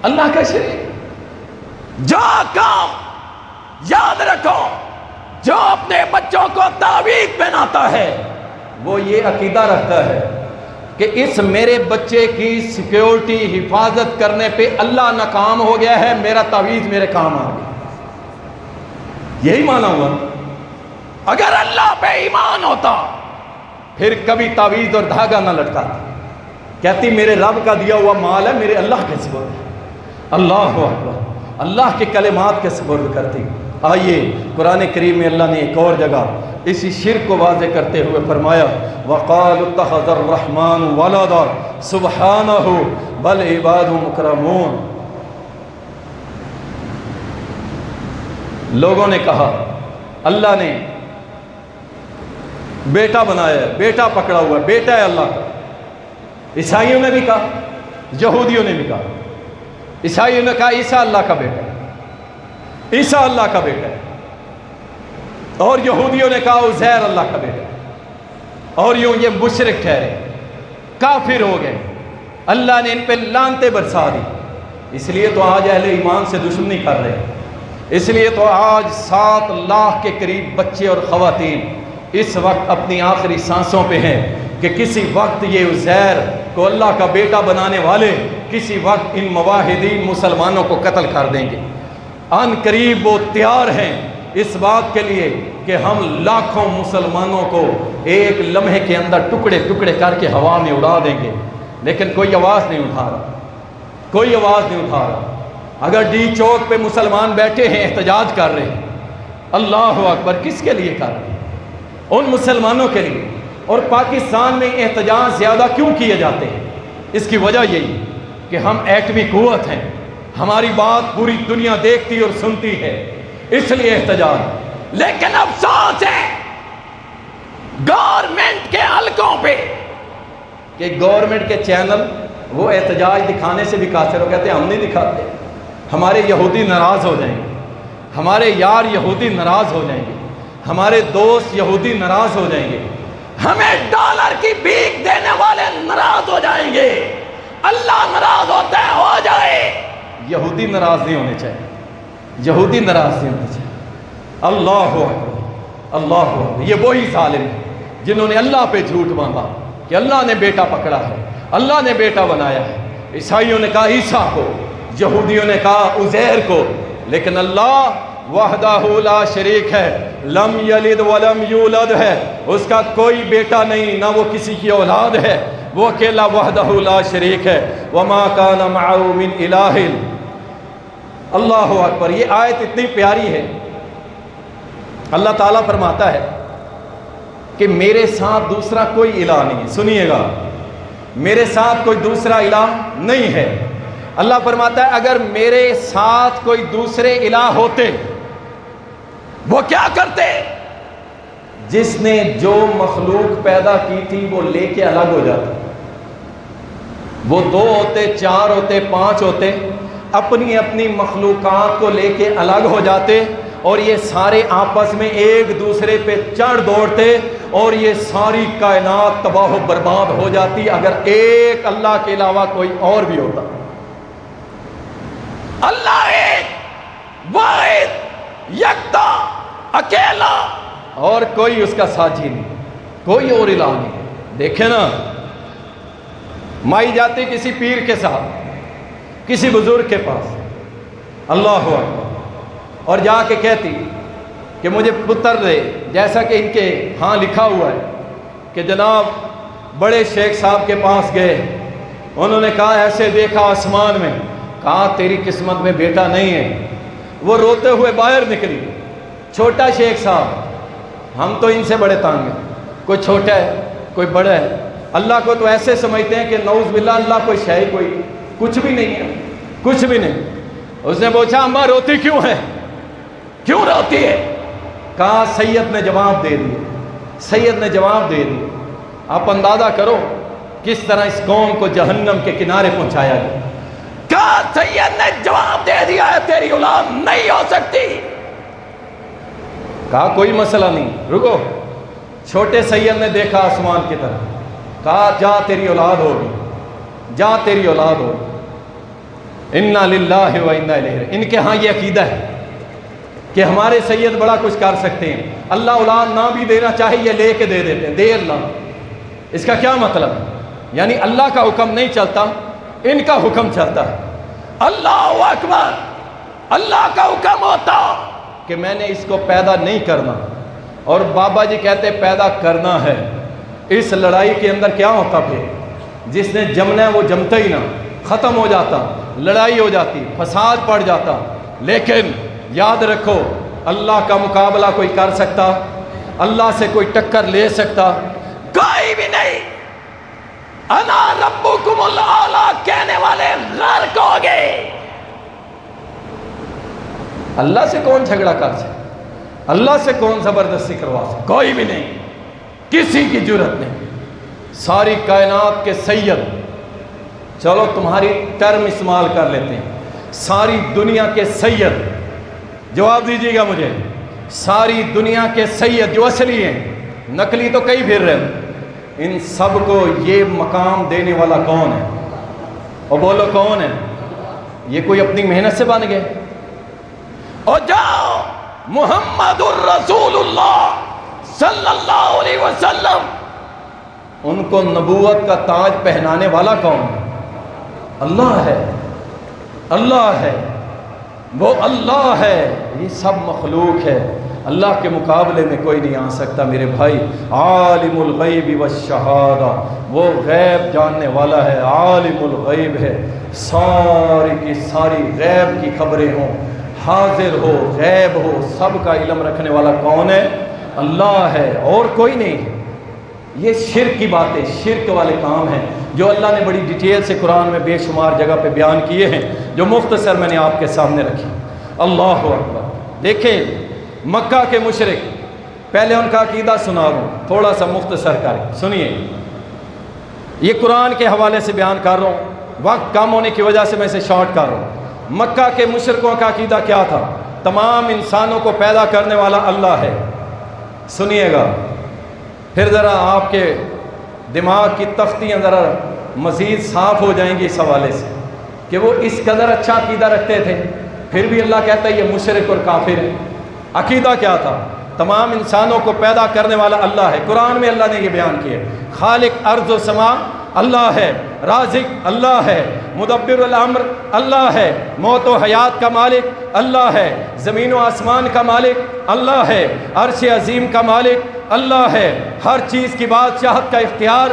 S1: اللہ کا شریک۔ جو کام یاد رکھو، جو اپنے بچوں کو تعویذ پہناتا ہے وہ یہ عقیدہ رکھتا ہے کہ اس میرے بچے کی سیکیورٹی، حفاظت کرنے پہ اللہ ناکام ہو گیا ہے، میرا تعویذ میرے کام آ گیا۔ یہی مانا ہوا۔ اگر اللہ پہ ایمان ہوتا پھر کبھی تعویذ اور دھاگا نہ لٹکاتا، کہتی میرے رب کا دیا ہوا مال ہے، میرے اللہ کے سپرد ہے۔ اللہ اکبر، اللہ کے کلمات کے سپرد کرتی۔ آئیے قرآن کریم میں اللہ نے ایک اور جگہ اسی شرک کو واضح کرتے ہوئے فرمایا وَقَالُوا اتَّخَذَ الرَّحْمَنُ وَلَدًا سُبْحَانَهُ بَلْ عِبَادٌ مُكْرَمُونَ۔ لوگوں نے کہا اللہ نے بیٹا بنایا ہے، بیٹا پکڑا ہوا ہے، بیٹا ہے اللہ کا۔ عیسائیوں نے بھی کہا، یہودیوں نے بھی کہا۔ عیسائیوں نے کہا عیسیٰ اللہ کا بیٹا ہے، عیسیٰ اللہ کا بیٹا ہے، اور یہودیوں نے کہا عزیر اللہ کا بیٹا ہے، اور یوں یہ مشرک ٹھہرے، کافر ہو گئے۔ اللہ نے ان پہ لعنتیں برسا دی۔ اس لیے تو آج اہل ایمان سے دشمنی کر رہے ہیں، اس لیے تو آج 7 لاکھ کے قریب بچے اور خواتین اس وقت اپنی آخری سانسوں پہ ہیں کہ کسی وقت یہ عزیر کو اللہ کا بیٹا بنانے والے کسی وقت ان موحدین مسلمانوں کو قتل کر دیں گے۔ ان قریب وہ تیار ہیں اس بات کے لیے کہ ہم لاکھوں مسلمانوں کو ایک لمحے کے اندر ٹکڑے ٹکڑے کر کے ہوا میں اڑا دیں گے، لیکن کوئی آواز نہیں اٹھا رہا، کوئی آواز نہیں اٹھا رہا۔ اگر ڈی چوک پہ مسلمان بیٹھے ہیں احتجاج کر رہے ہیں، اللہ اکبر، کس کے لیے کر رہے ہیں؟ ان مسلمانوں کے لیے۔ اور پاکستان میں احتجاج زیادہ کیوں کیے جاتے ہیں؟ اس کی وجہ یہی کہ ہم ایٹمی قوت ہیں، ہماری بات پوری دنیا دیکھتی اور سنتی ہے، اس لیے احتجاج۔ لیکن افسوس ہے گورنمنٹ کے حلقوں پہ کہ گورنمنٹ کے چینل وہ احتجاج دکھانے سے بھی قاصر ہو، کہتے ہیں ہم نہیں دکھاتے، ہمارے یہودی ناراض ہو جائیں گے، ہمارے یار یہودی ناراض ہو جائیں گے، ہمارے دوست یہودی ناراض ہو جائیں گے، ہمیں ڈالر کی بھیک دینے والے ناراض ہو جائیں گے، اللہ ناراض ہوتا ہے ہو جائے، یہودی ناراض نہیں ہونے چاہیے، یہودی ناراض نہیں ہونے چاہیے۔ اللہ اکبر، اللہ اکبر۔ یہ وہی ظالم ہیں جنہوں نے اللہ پہ جھوٹ باندھا کہ اللہ نے بیٹا پکڑا ہے، اللہ نے بیٹا بنایا ہے۔ عیسائیوں نے کہا عیسیٰ کو، یہودیوں نے کہا عزیر کو، لیکن اللہ وحدہ لا شریک ہے، لم یلد ولم یولد ہے، اس کا کوئی بیٹا نہیں، نہ وہ کسی کی اولاد ہے، وہ اکیلا وحدہ لا شریک ہے۔ وما کان معه من الہ۔ اللہ اکبر۔ یہ آیت اتنی پیاری ہے، اللہ تعالیٰ فرماتا ہے کہ میرے ساتھ دوسرا کوئی الہ نہیں۔ سنیے گا، میرے ساتھ کوئی دوسرا الہ نہیں ہے۔ اللہ فرماتا ہے اگر میرے ساتھ کوئی دوسرے الہ ہوتے وہ کیا کرتے؟ جس نے جو مخلوق پیدا کی تھی وہ لے کے الگ ہو جاتا، وہ 2 ہوتے، 4 ہوتے، 5 ہوتے، اپنی اپنی مخلوقات کو لے کے الگ ہو جاتے، اور یہ سارے آپس میں ایک دوسرے پہ چڑھ دوڑتے، اور یہ ساری کائنات تباہ و برباد ہو جاتی اگر ایک اللہ کے علاوہ کوئی اور بھی ہوتا۔ اللہ ایک واحد یکتا اکیلا، اور کوئی اس کا ساتھی نہیں، کوئی اور الہ نہیں۔ دیکھیں نا، مائی جاتی کسی پیر کے ساتھ، کسی بزرگ کے پاس، اللہ اکبر، اور جا کے کہتی کہ مجھے پتر دے، جیسا کہ ان کے ہاں لکھا ہوا ہے کہ جناب بڑے شیخ صاحب کے پاس گئے، انہوں نے کہا ایسے دیکھا آسمان میں، کہا تیری قسمت میں بیٹا نہیں ہے۔ وہ روتے ہوئے باہر نکلی، چھوٹا شیخ صاحب، ہم تو ان سے بڑے تانگ ہیں، کوئی چھوٹا ہے کوئی بڑا ہے، اللہ کو تو ایسے سمجھتے ہیں کہ نعوذ باللہ اللہ کوئی شے کوئی کچھ بھی نہیں ہے، کچھ بھی نہیں۔ اس نے پوچھا اماں روتی کیوں ہے، کیوں روتی ہے؟ کہا سید نے جواب دے دیا، سید نے جواب دے دیا۔ آپ اندازہ کرو کس طرح اس قوم کو جہنم کے کنارے پہنچایا گیا. کہا سید نے جواب دے دیا ہے تیری اولاد نہیں ہو سکتی. کہا کوئی مسئلہ نہیں، رکو. چھوٹے سید نے دیکھا آسمان کی طرف، کہا جا تیری اولاد ہوگی، جا تیری اولاد ہوگی. انا للہ و انا الیہ. ان کے ہاں یہ عقیدہ ہے کہ ہمارے سید بڑا کچھ کر سکتے ہیں، اللہ اولاد نہ بھی دینا چاہے یہ لے کے دے دیتے ہیں. دے اللہ. اس کا کیا مطلب ہے؟ یعنی اللہ کا حکم نہیں چلتا، ان کا حکم چلتا ہے. اللہ اکبر. اللہ کا حکم ہوتا کہ میں نے اس کو پیدا نہیں کرنا، اور بابا جی کہتے پیدا کرنا ہے. اس لڑائی کے اندر کیا ہوتا پھر؟ جس نے جمنا ہے وہ جمتا ہی نہ، ختم ہو جاتا، لڑائی ہو جاتی، فساد پڑ جاتا. لیکن یاد رکھو اللہ کا مقابلہ کوئی کر سکتا؟ اللہ سے کوئی ٹکر لے سکتا؟ کوئی بھی نہیں. انا ربکم الاعلی کہنے والے غرق ہو گئے. اللہ سے کون جھگڑا کر سکتا؟ اللہ سے کون زبردستی کروا سکتا؟ کوئی بھی نہیں، کسی کی جرت نہیں. ساری کائنات کے سید، چلو تمہاری ٹرم استعمال کر لیتے ہیں، ساری دنیا کے سید. جواب دیجیے گا مجھے. ساری دنیا کے سید جو اصلی ہیں، نقلی تو کئی پھر رہے ہیں، ان سب کو یہ مقام دینے والا کون ہے؟ اور بولو کون ہے؟ یہ کوئی اپنی محنت سے بن گئے؟ اور جاؤ محمد الرسول اللہ صلی اللہ علیہ وسلم، ان کو نبوت کا تاج پہنانے والا کون ہے؟ اللہ ہے. اللہ ہے، وہ اللہ ہے. یہ سب مخلوق ہے، اللہ کے مقابلے میں کوئی نہیں آ سکتا میرے بھائی. عالم الغیب والشہادہ، وہ غیب جاننے والا ہے، عالم الغیب ہے. ساری کی ساری غیب کی خبریں ہوں، حاضر ہو غیب ہو، سب کا علم رکھنے والا کون ہے؟ اللہ ہے، اور کوئی نہیں. یہ شرک کی باتیں، شرک والے کام ہیں جو اللہ نے بڑی ڈیٹیل سے قرآن میں بے شمار جگہ پہ بیان کیے ہیں، جو مختصر میں نے آپ کے سامنے رکھی. اللہ اکبر. دیکھیں مکہ کے مشرک، پہلے ان کا عقیدہ سنا رہا ہوں، تھوڑا سا مختصر کر سنیے. یہ قرآن کے حوالے سے بیان کر رہا ہوں، وقت کم ہونے کی وجہ سے میں اسے شارٹ کر رہا ہوں. مکہ کے مشرکوں کا عقیدہ کیا تھا؟ تمام انسانوں کو پیدا کرنے والا اللہ ہے. سنیے گا پھر ذرا آپ کے دماغ کی تختیاں ذرا مزید صاف ہو جائیں گی اس حوالے سے کہ وہ اس قدر اچھا عقیدہ رکھتے تھے، پھر بھی اللہ کہتا ہے یہ مشرک اور کافر ہے. عقیدہ کیا تھا؟ تمام انسانوں کو پیدا کرنے والا اللہ ہے. قرآن میں اللہ نے یہ بیان کیا، خالق ارض و سما اللہ ہے، رازق اللہ ہے، مدبر الامر اللہ ہے، موت و حیات کا مالک اللہ ہے، زمین و آسمان کا مالک اللہ ہے، عرش عظیم کا مالک اللہ ہے. ہر چیز کی بادشاہت کا اختیار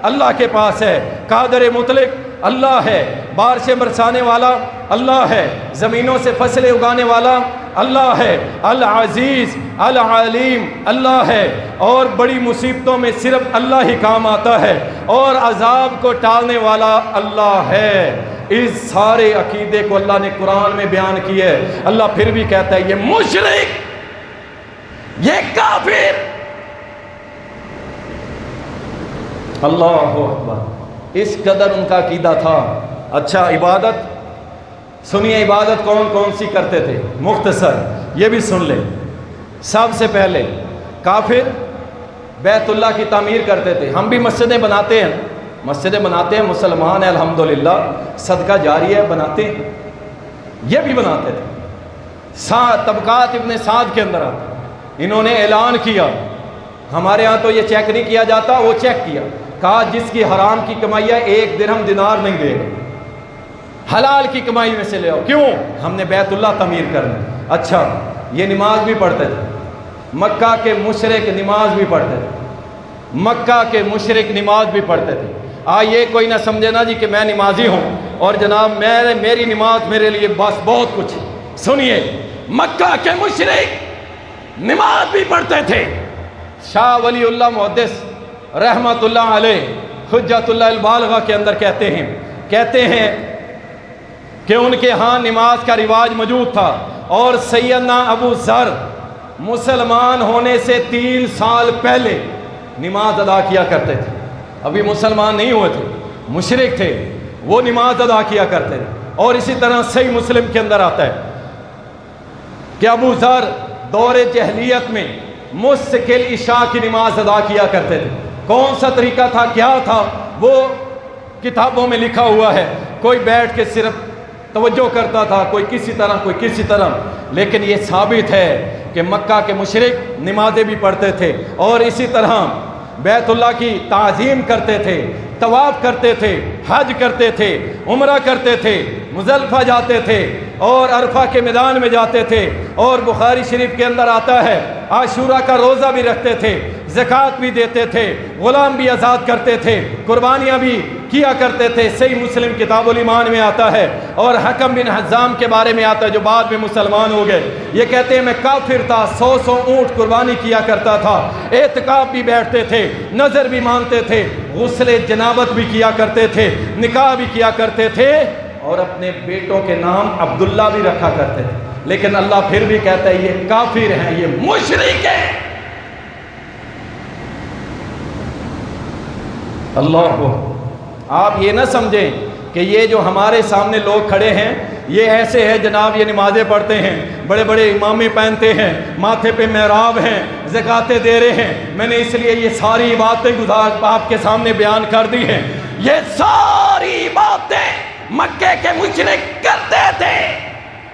S1: اللہ کے پاس ہے. قادر مطلق اللہ ہے، بارشیں برسانے والا اللہ ہے، زمینوں سے فصلیں اگانے والا اللہ ہے، العزیز العلیم اللہ ہے، اور بڑی مصیبتوں میں صرف اللہ ہی کام آتا ہے، اور عذاب کو ٹالنے والا اللہ ہے. اس سارے عقیدے کو اللہ نے قرآن میں بیان کیا ہے. اللہ پھر بھی کہتا ہے یہ مشرک، یہ کافر. اللہ اکبر. اس قدر ان کا عقیدہ تھا. اچھا عبادت سنیے، عبادت کون کون سی کرتے تھے؟ مختصر یہ بھی سن لیں. سب سے پہلے کافر بیت اللہ کی تعمیر کرتے تھے. ہم بھی مسجدیں بناتے ہیں، مسلمان ہیں الحمدللہ، صدقہ جاریہ ہے، بناتے ہیں. یہ بھی بناتے تھے. طبقات ابن سعد کے اندر آتا، انہوں نے اعلان کیا ہمارے ہاں تو یہ چیک نہیں کیا جاتا، وہ چیک کیا، کہا جس کی حرام کی کمائی ہے 1 درہم دینار نہیں دے گا، حلال کی کمائی میں سے لے آؤ. کیوں؟ ہم نے بیت اللہ تعمیر کرنا. اچھا یہ نماز بھی پڑھتے تھے. مکہ کے مشرک نماز بھی پڑھتے تھے. مکہ کے مشرک نماز بھی پڑھتے تھے. یہ کوئی نہ سمجھے نا جی کہ میں نمازی ہوں اور جناب میری نماز میرے لیے بس بہت کچھ. سنیے مکہ کے مشرک نماز بھی پڑھتے تھے. شاہ ولی اللہ محدث رحمت اللہ علیہ حجت اللہ البالغہ کے اندر کہتے ہیں کہ ان کے ہاں نماز کا رواج موجود تھا، اور سیدنا ابو ذر مسلمان ہونے سے 3 سال پہلے نماز ادا کیا کرتے تھے.
S2: ابھی مسلمان نہیں ہوئے تھے، مشرک تھے، وہ نماز ادا کیا کرتے تھے. اور اسی طرح صحیح مسلم کے اندر آتا ہے کہ ابو ذر دور جہلیت میں مستقل عشاء کی نماز ادا کیا کرتے تھے. کون سا طریقہ تھا، کیا تھا، وہ کتابوں میں لکھا ہوا ہے. کوئی بیٹھ کے صرف توجہ کرتا تھا، کوئی کسی طرح، لیکن یہ ثابت ہے کہ مکہ کے مشرک نمازیں بھی پڑھتے تھے اور اسی طرح بیت اللہ کی تعظیم کرتے تھے، طواف کرتے تھے، حج کرتے تھے، عمرہ کرتے تھے، مزدلفہ جاتے تھے اور عرفہ کے میدان میں جاتے تھے. اور بخاری شریف کے اندر آتا ہے عاشورہ کا روزہ بھی رکھتے تھے، زکوٰۃ بھی دیتے تھے، غلام بھی آزاد کرتے تھے، قربانیاں بھی کیا کرتے تھے. صحیح مسلم کتاب الایمان میں آتا ہے. اور حکم بن حزام کے بارے میں آتا ہے جو بعد میں مسلمان ہو گئے. یہ کہتے ہیں میں کافر تھا، 100 اونٹ قربانی کیا کرتا تھا، اعتکاف بھی بیٹھتے تھے، نظر بھی مانتے تھے، غسل جنابت بھی کیا کرتے تھے، نکاح بھی کیا کرتے تھے اور اپنے بیٹوں کے نام عبداللہ بھی رکھا کرتے تھے. لیکن اللہ پھر بھی کہتا ہے یہ کافر ہیں، یہ مشرک ہیں. اللہ، آپ یہ نہ سمجھیں کہ یہ جو ہمارے سامنے لوگ کھڑے ہیں یہ ایسے ہے جناب، یہ نمازیں پڑھتے ہیں، بڑے بڑے امامے پہنتے ہیں، ماتھے پہ محراب ہیں، زکاتیں دے رہے ہیں. میں نے اس لیے یہ ساری باتیں آپ کے سامنے بیان کر دی ہیں. یہ ساری باتیں مکے کے مشرک کرتے تھے،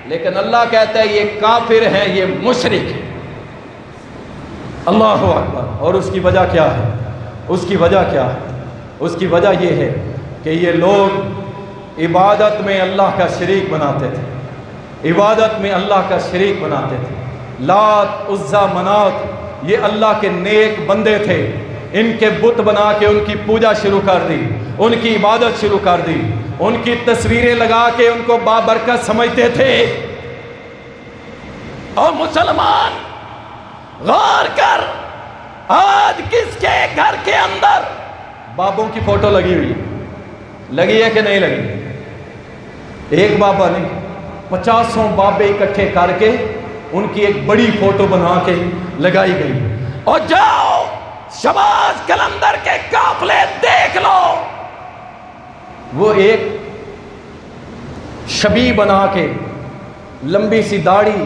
S2: لیکن اللہ کہتا ہے یہ کافر ہیں، یہ مشرک ہیں. اللہ اکبر. اور اس کی وجہ کیا ہے؟ اس کی وجہ کیا ہے؟ اس کی وجہ یہ ہے کہ یہ لوگ عبادت میں اللہ کا شریک بناتے تھے، عبادت میں اللہ کا شریک بناتے تھے. لات، عزا، منات یہ اللہ کے نیک بندے تھے. ان کے بت بنا کے ان کی پوجا شروع کر دی، ان کی عبادت شروع کر دی، ان کی تصویریں لگا کے ان کو بابرکت سمجھتے تھے. اور مسلمان غور کر، آج کس کے گھر کے اندر بابوں کی فوٹو لگی ہوئی ہے؟ لگی ہے کہ نہیں لگی؟ ایک بابا نہیں، 50 بابے اکٹھے کر کے ان کی ایک بڑی فوٹو بنا کے لگائی گئی. اور جاؤ شباز کلندر کے قافلے دیکھ لو، وہ ایک شبیہ بنا کے، لمبی سی داڑھی،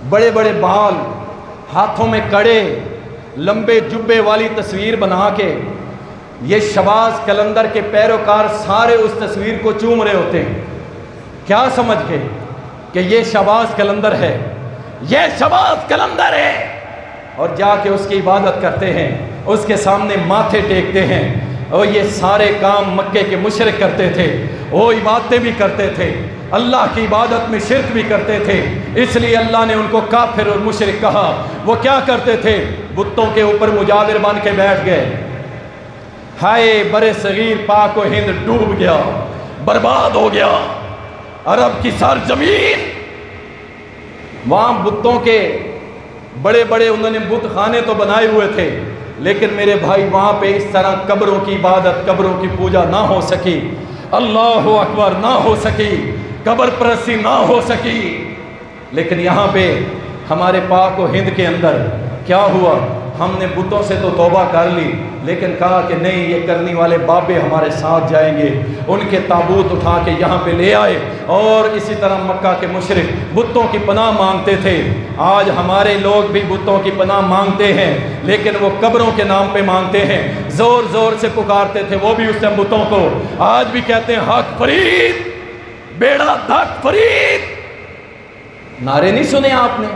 S2: بڑے بڑے بال، ہاتھوں میں کڑے، لمبے جبے والی تصویر بنا کے یہ شباز کلندر کے پیروکار سارے اس تصویر کو چوم رہے ہوتے ہیں. کیا سمجھ کے کہ یہ شباز کلندر ہے، یہ شباز کلندر ہے. اور جا کے اس کی عبادت کرتے ہیں، اس کے سامنے ماتھے ٹیکتے ہیں. اور یہ سارے کام مکے کے مشرک کرتے تھے. وہ عبادتیں بھی کرتے تھے، اللہ کی عبادت میں شرک بھی کرتے تھے. اس لیے اللہ نے ان کو کافر اور مشرک کہا. وہ کیا کرتے تھے؟ بتوں کے اوپر مجاور بن کے بیٹھ گئے. ہائے برے صغیر پاک و ہند ڈوب گیا، برباد ہو گیا. عرب کی سرزمین، وہاں بتوں کے بڑے بڑے انہوں نے بت خانے تو بنائے ہوئے تھے، لیکن میرے بھائی وہاں پہ اس طرح قبروں کی عبادت، قبروں کی پوجا نہ ہو سکی. اللہ اکبر، نہ ہو سکی، قبر پرستی نہ ہو سکی. لیکن یہاں پہ ہمارے پاک و ہند کے اندر کیا ہوا؟ ہم نے بتوں سے تو توبہ کر لی، لیکن کہا کہ نہیں، یہ کرنے والے بابے ہمارے ساتھ جائیں گے. ان کے تابوت اٹھا کے یہاں پہ لے آئے. اور اسی طرح مکہ کے مشرک بتوں کی پناہ مانگتے تھے. آج ہمارے لوگ بھی بتوں کی پناہ مانگتے ہیں، لیکن وہ قبروں کے نام پہ مانگتے ہیں. زور زور سے پکارتے تھے وہ بھی اس سے بتوں کو. آج بھی کہتے ہیں حق فرید، بیڑا دھک فرید. نعرے نہیں سنے آپ نے؟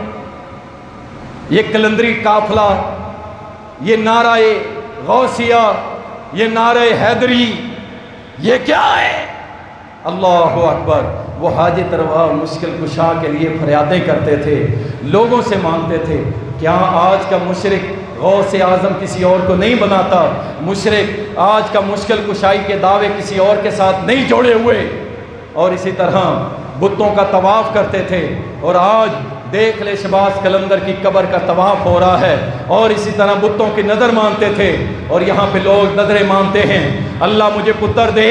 S2: یہ کلندری قافلہ، یہ نعرہ غوثیہ، یہ نعرہ حیدری، یہ کیا ہے؟ اللہ اکبر. وہ حاجت روا مشکل کشا کے لیے فریادیں کرتے تھے، لوگوں سے مانگتے تھے. کیا آج کا مشرک غوث اعظم کسی اور کو نہیں بناتا؟ مشرک آج کا مشکل کشائی کے دعوے کسی اور کے ساتھ نہیں جوڑے ہوئے. اور اسی طرح بتوں کا طواف کرتے تھے. اور آج دیکھ لے شباز کلندر کی قبر کا طواف ہو رہا ہے. اور اسی طرح بتوں کی نظر مانتے تھے. اور یہاں پہ لوگ نظریں مانتے ہیں، اللہ مجھے پتر دے،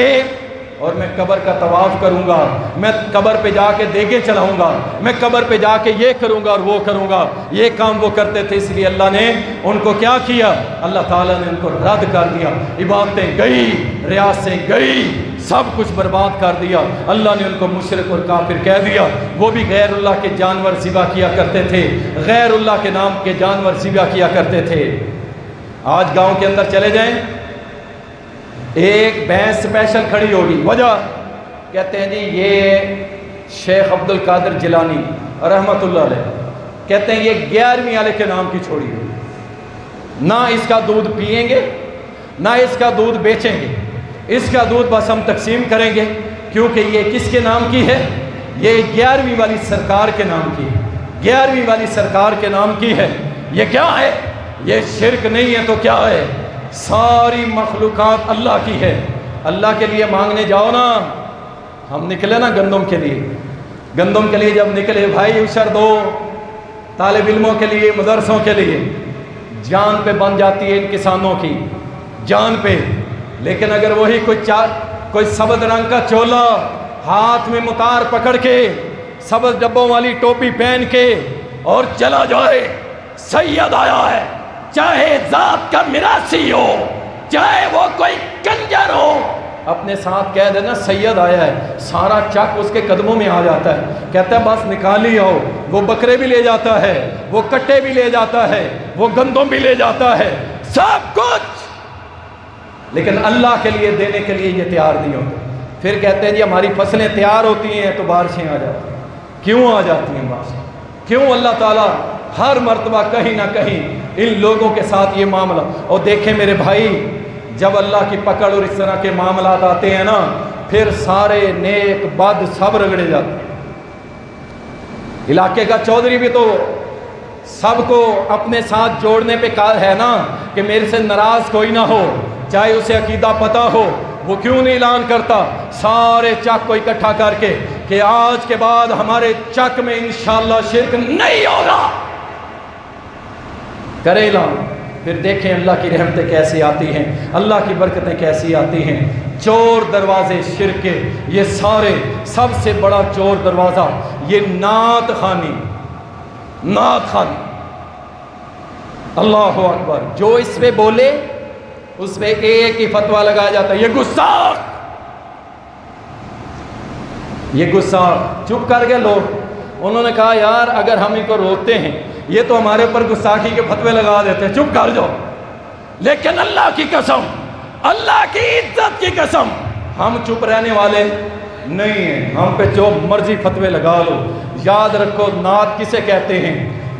S2: اور میں قبر کا طواف کروں گا، میں قبر پہ جا کے دیگیں چلاؤں گا، میں قبر پہ جا کے یہ کروں گا اور وہ کروں گا۔ یہ کام وہ کرتے تھے، اس لیے اللہ نے ان کو کیا کیا؟ اللہ تعالیٰ نے ان کو رد کر دیا، عبادتیں گئی، ریاستیں گئی، سب کچھ برباد کر دیا۔ اللہ نے ان کو مشرک اور کافر کہہ دیا۔ وہ بھی غیر اللہ کے جانور ذبح کیا کرتے تھے، غیر اللہ کے نام کے جانور ذبح کیا کرتے تھے۔ آج گاؤں کے اندر چلے جائیں، ایک بھینس اسپیشل کھڑی ہوگی، وجہ کہتے ہیں جی یہ شیخ عبد القادر جیلانی رحمۃ اللہ علیہ کہتے ہیں یہ 11ویں والے کے نام کی چھوڑی ہوئی، نہ اس کا دودھ پئیں گے نہ اس کا دودھ بیچیں گے، اس کا دودھ بس ہم تقسیم کریں گے، کیونکہ یہ کس کے نام کی ہے؟ یہ 11ویں والی سرکار کے نام کی ہے، 11ویں والی سرکار کے نام کی ہے۔ یہ کیا ہے؟ یہ شرک نہیں ہے تو کیا ہے؟ ساری مخلوقات اللہ کی ہے۔ اللہ کے لیے مانگنے جاؤ نا، ہم نکلے نا گندم کے لیے، گندم کے لیے جب نکلے بھائی عشر دو، طالب علموں کے لیے، مدرسوں کے لیے، جان پہ بن جاتی ہے ان کسانوں کی، جان پہ۔ لیکن اگر وہی کوئی سبز رنگ کا چولا، ہاتھ میں متار پکڑ کے، سبز ڈبوں والی ٹوپی پہن کے اور چلا جائے، سید آیا ہے، چاہے ذات کا میراثی ہو، چاہے وہ کوئی کنجر ہو، اپنے ساتھ کہہ دینا سید آیا ہے، سارا چک اس کے قدموں میں آ جاتا ہے، کہتا ہے بس نکالی آؤ۔ وہ بکرے بھی لے جاتا ہے، وہ کٹے بھی لے جاتا ہے، وہ گندم بھی لے جاتا ہے، سب کچھ، لیکن اللہ کے لیے دینے کے لیے یہ تیار نہیں ہوتے۔ پھر کہتے ہیں جی ہماری فصلیں تیار ہوتی ہیں تو بارشیں آ جاتی ہیں۔ کیوں آ جاتی ہیں بارشیں؟ کیوں اللہ تعالیٰ ہر مرتبہ کہیں نہ کہیں ان لوگوں کے ساتھ یہ معاملہ؟ اور دیکھیں میرے بھائی، جب اللہ کی پکڑ اور اس طرح کے معاملات آتے ہیں نا، پھر سارے نیک بد سب رگڑے جاتے ہیں۔ علاقے کا چودھری بھی تو سب کو اپنے ساتھ جوڑنے پہ کار ہے نا، کہ میرے سے ناراض کوئی نہ ہو، چاہے اسے عقیدہ پتہ ہو، وہ کیوں نہیں اعلان کرتا سارے چک کو اکٹھا کر کے کہ آج کے بعد ہمارے چک میں انشاءاللہ شرک نہیں ہوگا؟ کرے اعلان، پھر دیکھیں اللہ کی رحمتیں کیسی آتی ہیں، اللہ کی برکتیں کیسی آتی ہیں۔ چور دروازے شرک کے، یہ سارے سب سے بڑا چور دروازہ یہ نعت خوانی، نعت خوانی، اللہ اکبر۔ جو اس پہ بولے اس پہ ایک ہی فتویٰ لگایا جاتا ہے، یہ گستاخ، یہ گستاخ۔ چپ کر گئے لوگ، انہوں نے کہا یار اگر ہم ان کو روکتے ہیں یہ تو ہمارے اوپر گستاخی کے فتوے لگا دیتے ہیں، چپ کر جاؤ۔ لیکن اللہ کی قسم، اللہ کی عزت کی قسم، ہم چپ رہنے والے نہیں ہیں، ہم پہ جو مرضی فتوے لگا لو۔ یاد رکھو نعت کسے کہتے ہیں؟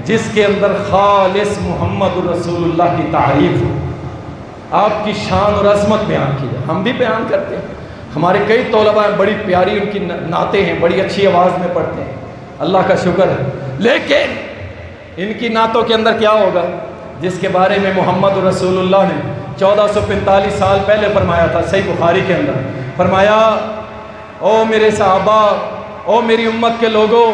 S2: جس کے اندر خالص محمد رسول اللہ کی تعریف ہو، آپ کی شان اور عظمت بیان کی جائے۔ ہم بھی بیان کرتے ہیں، ہمارے کئی طلباء ہیں، بڑی پیاری ان کی نعتیں ہیں، بڑی اچھی آواز میں پڑھتے ہیں، اللہ کا شکر ہے۔ لیکن ان کی نعتوں کے اندر کیا ہوگا؟ جس کے بارے میں محمد رسول اللہ نے 1445 سال پہلے فرمایا تھا، صحیح بخاری کے اندر فرمایا، او میرے صحابہ، او میری امت کے لوگوں،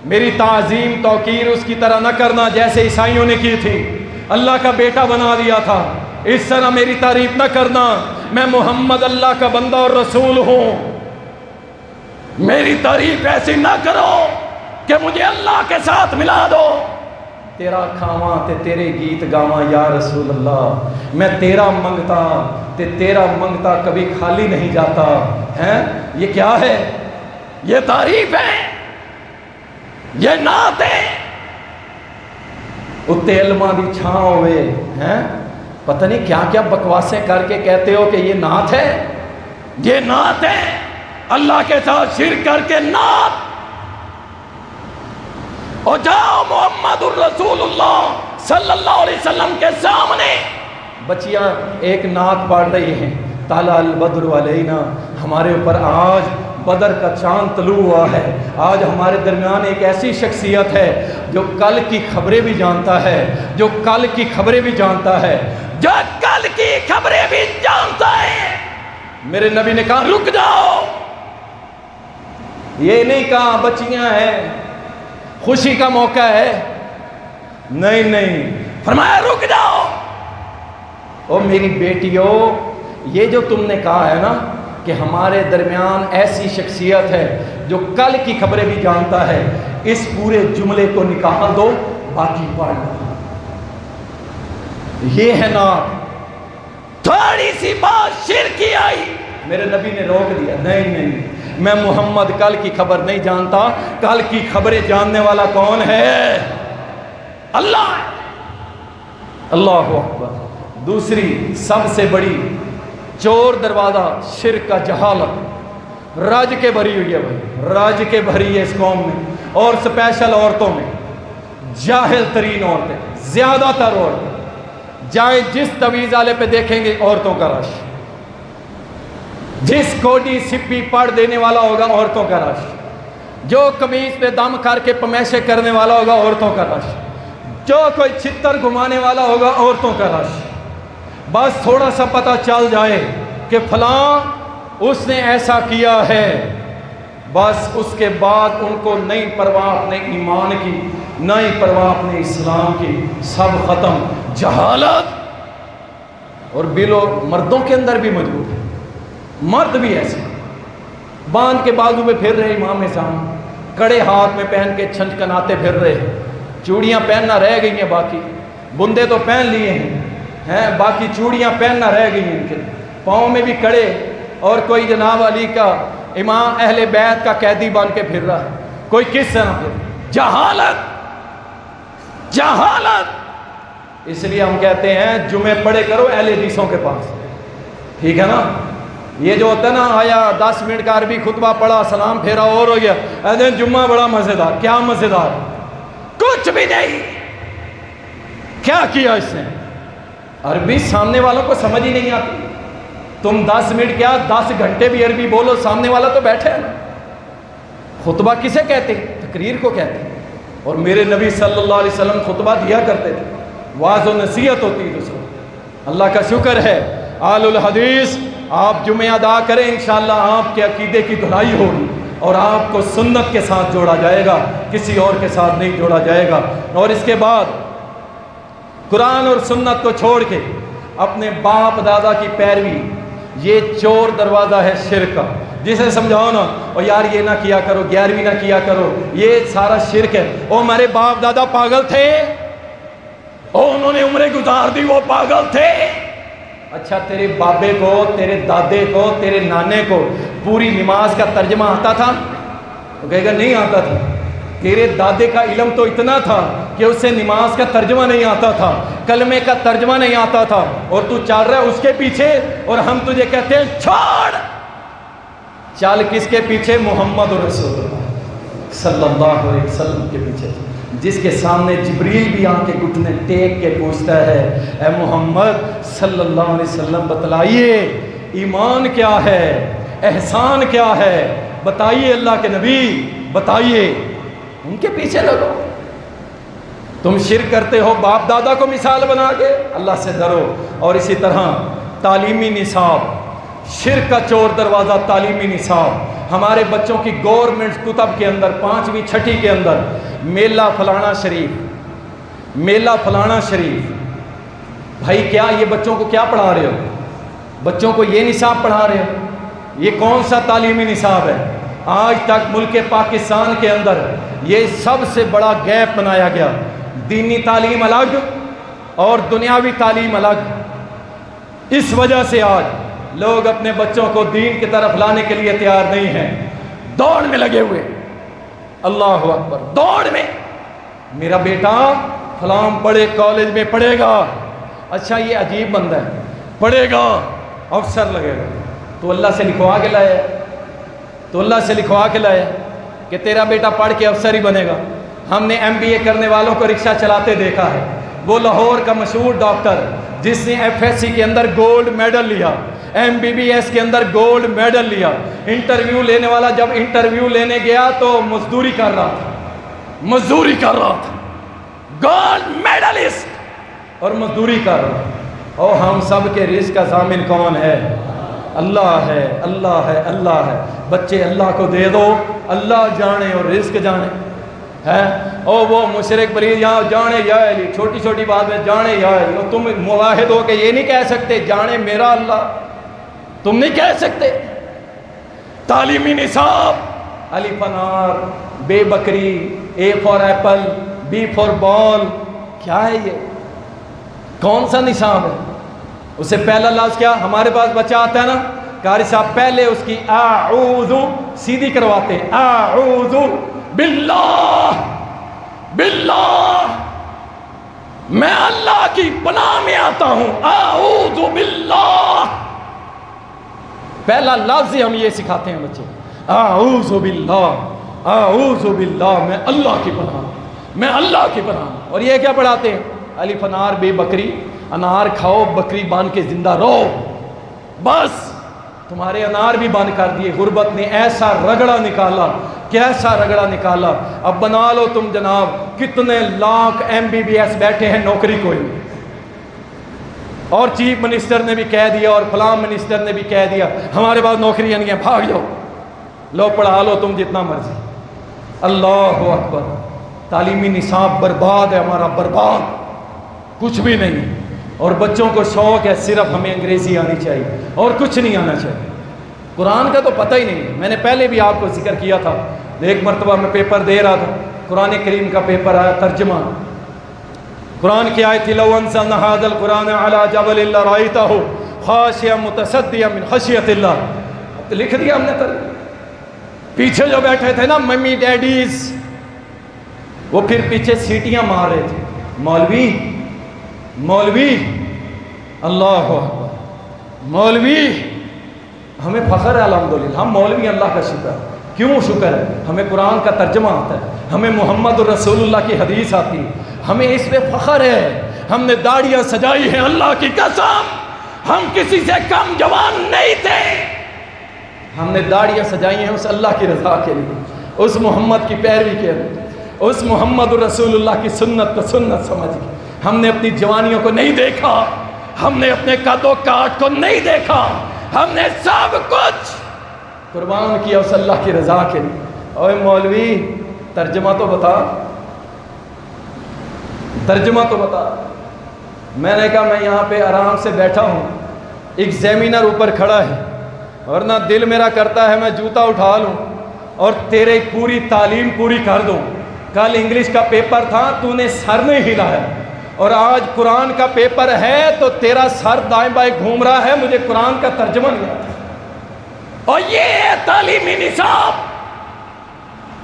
S2: میری تعظیم توقیر اس کی طرح نہ کرنا جیسے عیسائیوں نے کی تھی، اللہ کا بیٹا بنا دیا تھا، اس طرح میری تعریف نہ کرنا، میں محمد اللہ کا بندہ اور رسول ہوں، میری تعریف ایسی نہ کرو کہ مجھے اللہ کے ساتھ ملا دو۔ تیرا کھاواں تے تیرے گیت گاواں یا رسول اللہ، میں تیرا منگتا تے تیرا منگتا کبھی خالی نہیں جاتا ہے۔ یہ کیا ہے؟ یہ تعریف ہے، یہ نعت ہے۔ اتے علماء دی چھاں ہوئے ہیں، پتہ نہیں کیا کیا بکواسیں کر کے کہتے ہو کہ یہ نعت ہے، یہ نعت ہے، اللہ کے ساتھ شرک کر کے نعت۔ اور جاؤ محمد الرسول اللہ صلی اللہ علیہ وسلم کے سامنے، بچیاں ایک نعت پڑھ رہی ہیں، طلع البدر علینا، ہمارے اوپر آج بدر کا چاند طلوع ہوا ہے۔ آج ہمارے درمیان ایک ایسی شخصیت ہے جو کل کی خبریں بھی جانتا ہے، جو کل کی خبریں بھی جانتا ہے، جو کل کی خبریں بھی جانتا ہے۔ میرے نبی نے کہا رک جاؤ، یہ نہیں کہا بچیاں ہیں، خوشی کا موقع ہے، نہیں نہیں، فرمایا رک جاؤ۔ او میری بیٹیوں، یہ جو تم نے کہا ہے نا، کہ ہمارے درمیان ایسی شخصیت ہے جو کل کی خبریں بھی جانتا ہے. اس پورے جملے کو نکال دو، باقی پڑھ لو. یہ ہے نعت. تھوڑی سی بات شرک کی آئی، میرے نبی نے روک دیا، نہیں، میں محمد کل کی خبر نہیں جانتا. کل کی خبریں جاننے والا کون ہے؟ اللہ ہے. اللہ اکبر. دوسری سب سے بڑی چور دروازہ شرک کا جہالت. راج کے بھری ہوئی ہے بھائی، راج کے بھری ہے اس قوم میں، اور سپیشل عورتوں میں. جاہل ترین عورتیں، زیادہ تر عورتیں، جائیں جس تویز والے پہ دیکھیں گے عورتوں کا رش، جس کوڈی سپی پڑھ دینے والا ہوگا عورتوں کا رش، جو قمیض پہ دم کر کے پمیشے کرنے والا ہوگا عورتوں کا رش، جو کوئی چھتر گھمانے والا ہوگا عورتوں کا رش. بس تھوڑا سا پتہ چل جائے کہ فلاں اس نے ایسا کیا ہے، بس اس کے بعد ان کو نہیں پرواہ اپنے ایمان کی، نہیں پرواہ اپنے اسلام کی، سب ختم. جہالت. اور بلو مردوں کے اندر بھی موجود ہے، مرد بھی ایسے باندھ کے بازو میں پھر رہے امام سامنے، کڑے ہاتھ میں پہن کے چھنچکناتے پھر رہے. چوڑیاں پہننا رہ گئی ہیں، باقی بندے تو پہن لیے ہیں، باقی چوڑیاں پہننا رہ گئی ہیں ان کے. پاؤں میں بھی کڑے، اور کوئی جناب علی کا امام اہل بیت کا قیدی بن کے پھر رہا ہے، کوئی کس طرح پھر. جہالت، جہالت. اس لیے ہم کہتے ہیں جمعے پڑھے کرو اہل حدیثوں کے پاس، ٹھیک ہے نا. یہ جو ہوتا ہے نا، آیا 10 منٹ کا عربی خطبہ پڑھا، سلام پھیرا اور ہو گیا، اے جمعہ بڑا مزیدار. کیا مزیدار؟ کچھ بھی نہیں. کیا کیا اس نے؟ عربی سامنے والوں کو سمجھ ہی نہیں آتی. تم 10 منٹ کیا 10 گھنٹے بھی عربی بولو، سامنے والا تو بیٹھے ہے نا. خطبہ کسے کہتے ہیں؟ تقریر کو کہتے ہیں. اور میرے نبی صلی اللہ علیہ وسلم خطبہ دیا کرتے تھے، واعظ و نصیحت ہوتی تھی. اللہ کا شکر ہے آل الحدیث آپ جمعہ ادا کریں، انشاءاللہ آپ کے عقیدے کی دھلائی ہوگی اور آپ کو سنت کے ساتھ جوڑا جائے گا، کسی اور کے ساتھ نہیں جوڑا جائے گا. اور اس کے بعد قرآن اور سنت کو چھوڑ کے اپنے باپ دادا کی پیروی، یہ چور دروازہ ہے شرک کا. جسے سمجھاؤ نا، اور یار یہ نہ کیا کرو، 11ویں نہ کیا کرو، یہ سارا شرک ہے. او ہمارے باپ دادا پاگل تھے، او انہوں نے عمریں گزار دی، وہ پاگل تھے. اچھا تیرے بابے کو، تیرے دادے کو، تیرے نانے کو پوری نماز کا ترجمہ آتا تھا؟ وہ کہے گا نہیں آتا تھا. تیرے دادے کا علم تو اتنا تھا کہ اسے نماز کا ترجمہ نہیں آتا تھا، کلمے کا ترجمہ نہیں آتا تھا، اور تو چل رہا ہے اس کے پیچھے. اور ہم تجھے کہتے ہیں چھوڑ، چل کس کے پیچھے؟ محمد رسول اللہ صلی اللہ علیہ وسلم کے پیچھے، جس کے سامنے جبریل بھی آ کے گھٹنے ٹیک کے پوچھتا ہے اے محمد صلی اللہ علیہ وسلم بتلائیے ایمان کیا ہے، احسان کیا ہے، بتائیے اللہ کے نبی بتائیے. ان کے پیچھے لگو. تم شرک کرتے ہو باپ دادا کو مثال بنا کے، اللہ سے ڈرو. اور اسی طرح تعلیمی نصاب، شرک کا چور دروازہ تعلیمی نصاب. ہمارے بچوں کی گورنمنٹ کتب کے اندر 5ویں 6ٹھی کے اندر میلہ فلانا شریف، میلہ فلانا شریف. بھائی کیا یہ بچوں کو کیا پڑھا رہے ہو؟ بچوں کو یہ نصاب پڑھا رہے ہو؟ یہ کون سا تعلیمی نصاب ہے؟ آج تک ملک پاکستان کے اندر یہ سب سے بڑا گیپ بنایا گیا. دینی تعلیم الگ اور دنیاوی تعلیم الگ. اس وجہ سے آج لوگ اپنے بچوں کو دین کی طرف لانے کے لیے تیار نہیں ہیں، دوڑ میں لگے ہوئے. اللہ اکبر، دوڑ میں. میرا بیٹا فلاں بڑے کالج میں پڑھے گا. اچھا یہ عجیب بندہ ہے، پڑھے گا افسر لگے گا. تو اللہ سے لکھوا کے لائے، تو اللہ سے لکھوا کے لائے کہ تیرا بیٹا پڑھ کے افسر ہی بنے گا. ہم نے MBA کرنے والوں کو رکشہ چلاتے دیکھا ہے. وہ لاہور کا مشہور ڈاکٹر جس نے FSC کے اندر گولڈ میڈل لیا، MBBS کے اندر گولڈ میڈل لیا، انٹرویو لینے والا جب انٹرویو لینے گیا تو مزدوری کر رہا تھا، مزدوری کر رہا تھا، گولڈ میڈلسٹ اور مزدوری کر رہا. اور ہم سب کے رزق کا ضامن کون ہے؟ اللہ ہے، اللہ ہے، اللہ ہے. بچے اللہ کو دے دو، اللہ جانے اور رزق جانے ہے. اور وہ مشرک پرہیز یہاں جانے یا علی، چھوٹی چھوٹی بات میں جانے یا علی. اور تم موحد ہو کہ یہ نہیں کہہ سکتے جانے میرا اللہ؟ تم نہیں کہہ سکتے. تعلیمی نصاب الف انار، بے بکری، اے فار ایپل، بی فار بال، کیا ہے یہ؟ کون سا نصاب ہے؟ اس سے پہلا لفظ کیا؟ ہمارے پاس بچہ آتا ہے نا قاری صاحب، پہلے اس کی اعوذ سیدھی کرواتے ہیں، اعوذ باللہ، باللہ میں اللہ کی پناہ میں آتا ہوں، اعوذ باللہ، پہلا لفظ ہی ہم یہ سکھاتے ہیں بچے، اعوذ باللہ، اعوذ باللہ، میں اللہ کی پناہ، میں اللہ کی پناہ۔ اور یہ کیا پڑھاتے ہیں؟ الف انار بے بکری، انار کھاؤ بکری باندھ کے زندہ رہو، بس تمہارے انار بھی بند کر دیے۔ غربت نے ایسا رگڑا نکالا، کیسا رگڑا نکالا، اب بنا لو تم جناب، کتنے لاکھ MBBS بیٹھے ہیں، نوکری کوئی نہیں، اور چیف منسٹر نے بھی کہہ دیا اور فلاں منسٹر نے بھی کہہ دیا ہمارے پاس نوکریاں نہیں ہیں، بھاگ جاؤ، لو پڑھا لو تم جتنا مرضی۔ اللہ اکبر، تعلیمی نصاب برباد ہے ہمارا، برباد، کچھ بھی نہیں۔ اور بچوں کو شوق ہے صرف ہمیں انگریزی آنی چاہیے اور کچھ نہیں آنا چاہیے، قرآن کا تو پتہ ہی نہیں ہے۔ میں نے پہلے بھی آپ کو ذکر کیا تھا، ایک مرتبہ میں پیپر دے رہا تھا، قرآن کریم کا پیپر آیا، ترجمہ، قرآن کی آیت تھی لو انزلنا ھذا القرآن علی جبل لرأیتہ خاشعا متصدعا من خشیۃ اللہ، لکھ دیا ہم نے ترجمہ۔ پیچھے جو بیٹھے تھے نا ممی ڈیڈیز، وہ پھر پیچھے سیٹیاں مار رہے تھے، مولوی مولوی، اللہ اکبر، مولوی، ہمیں فخر ہے الحمدللہ، ہم مولوی، اللہ کا شکر۔ کیوں شکر ہے؟ ہمیں قرآن کا ترجمہ آتا ہے، ہمیں محمد الرسول اللہ کی حدیث آتی ہے، ہمیں اس پہ فخر ہے۔ ہم نے داڑیاں سجائی ہیں، اللہ کی قسم ہم کسی سے کم جوان نہیں تھے، ہم نے داڑیاں سجائی ہیں اس اللہ کی رضا کے لیے، اس محمد کی پیروی کے لیے، اس محمد الرسول اللہ کی سنت کو سنت سمجھ کے۔ ہم نے اپنی جوانیوں کو نہیں دیکھا، ہم نے اپنے قد و کاٹ کو نہیں دیکھا، ہم نے سب کچھ قربان کیا اس اللہ کی رضا کے لیے۔ اوے مولوی ترجمہ تو بتا، ترجمہ تو بتا۔ میں نے کہا میں یہاں پہ آرام سے بیٹھا ہوں، ایگزامینر اوپر کھڑا ہے، ورنہ دل میرا کرتا ہے میں جوتا اٹھا لوں اور تیرے پوری تعلیم پوری کر دوں۔ کل انگلش کا پیپر تھا، تو نے سر نہیں ہلایا، اور آج قرآن کا پیپر ہے تو تیرا سر دائیں بائیں گھوم رہا ہے، مجھے قرآن کا ترجمہ نہیں آتا۔ اور یہ ہے تعلیمی نصاب۔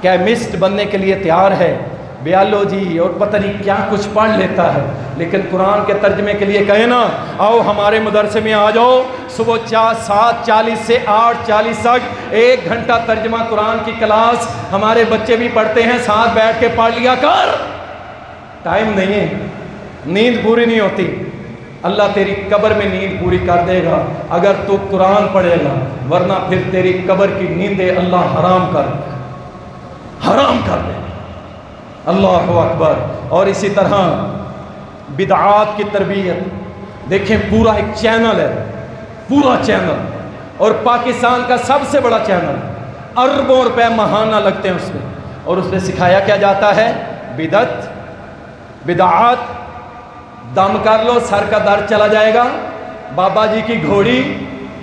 S2: کیمسٹ بننے کے لیے تیار ہے، بیالوجی اور پتہ نہیں کیا کچھ پڑھ لیتا ہے، لیکن قرآن کے ترجمے کے لیے کہے نا آؤ ہمارے مدرسے میں آ جاؤ، صبح 7:40 سے 8:40 تک 1 گھنٹہ ترجمہ قرآن کی کلاس، ہمارے بچے بھی پڑھتے ہیں، ساتھ بیٹھ کے پڑھ لیا کر۔ ٹائم نہیں ہے، نیند پوری نہیں ہوتی، اللہ تیری قبر میں نیند پوری کر دے گا اگر تو قرآن پڑھے گا، ورنہ پھر تیری قبر کی نیندیں اللہ حرام کر دے گا، حرام کر دے گا۔ اللہ اکبر۔ اور اسی طرح بدعات کی تربیت، دیکھیں پورا ایک چینل ہے، پورا چینل، اور پاکستان کا سب سے بڑا چینل، اربوں روپے ماہانہ لگتے ہیں اس میں، اور اس میں سکھایا کیا جاتا ہے؟ بدعت، بدعات، دم کر لو سر کا درد چلا جائے گا، بابا جی کی گھوڑی،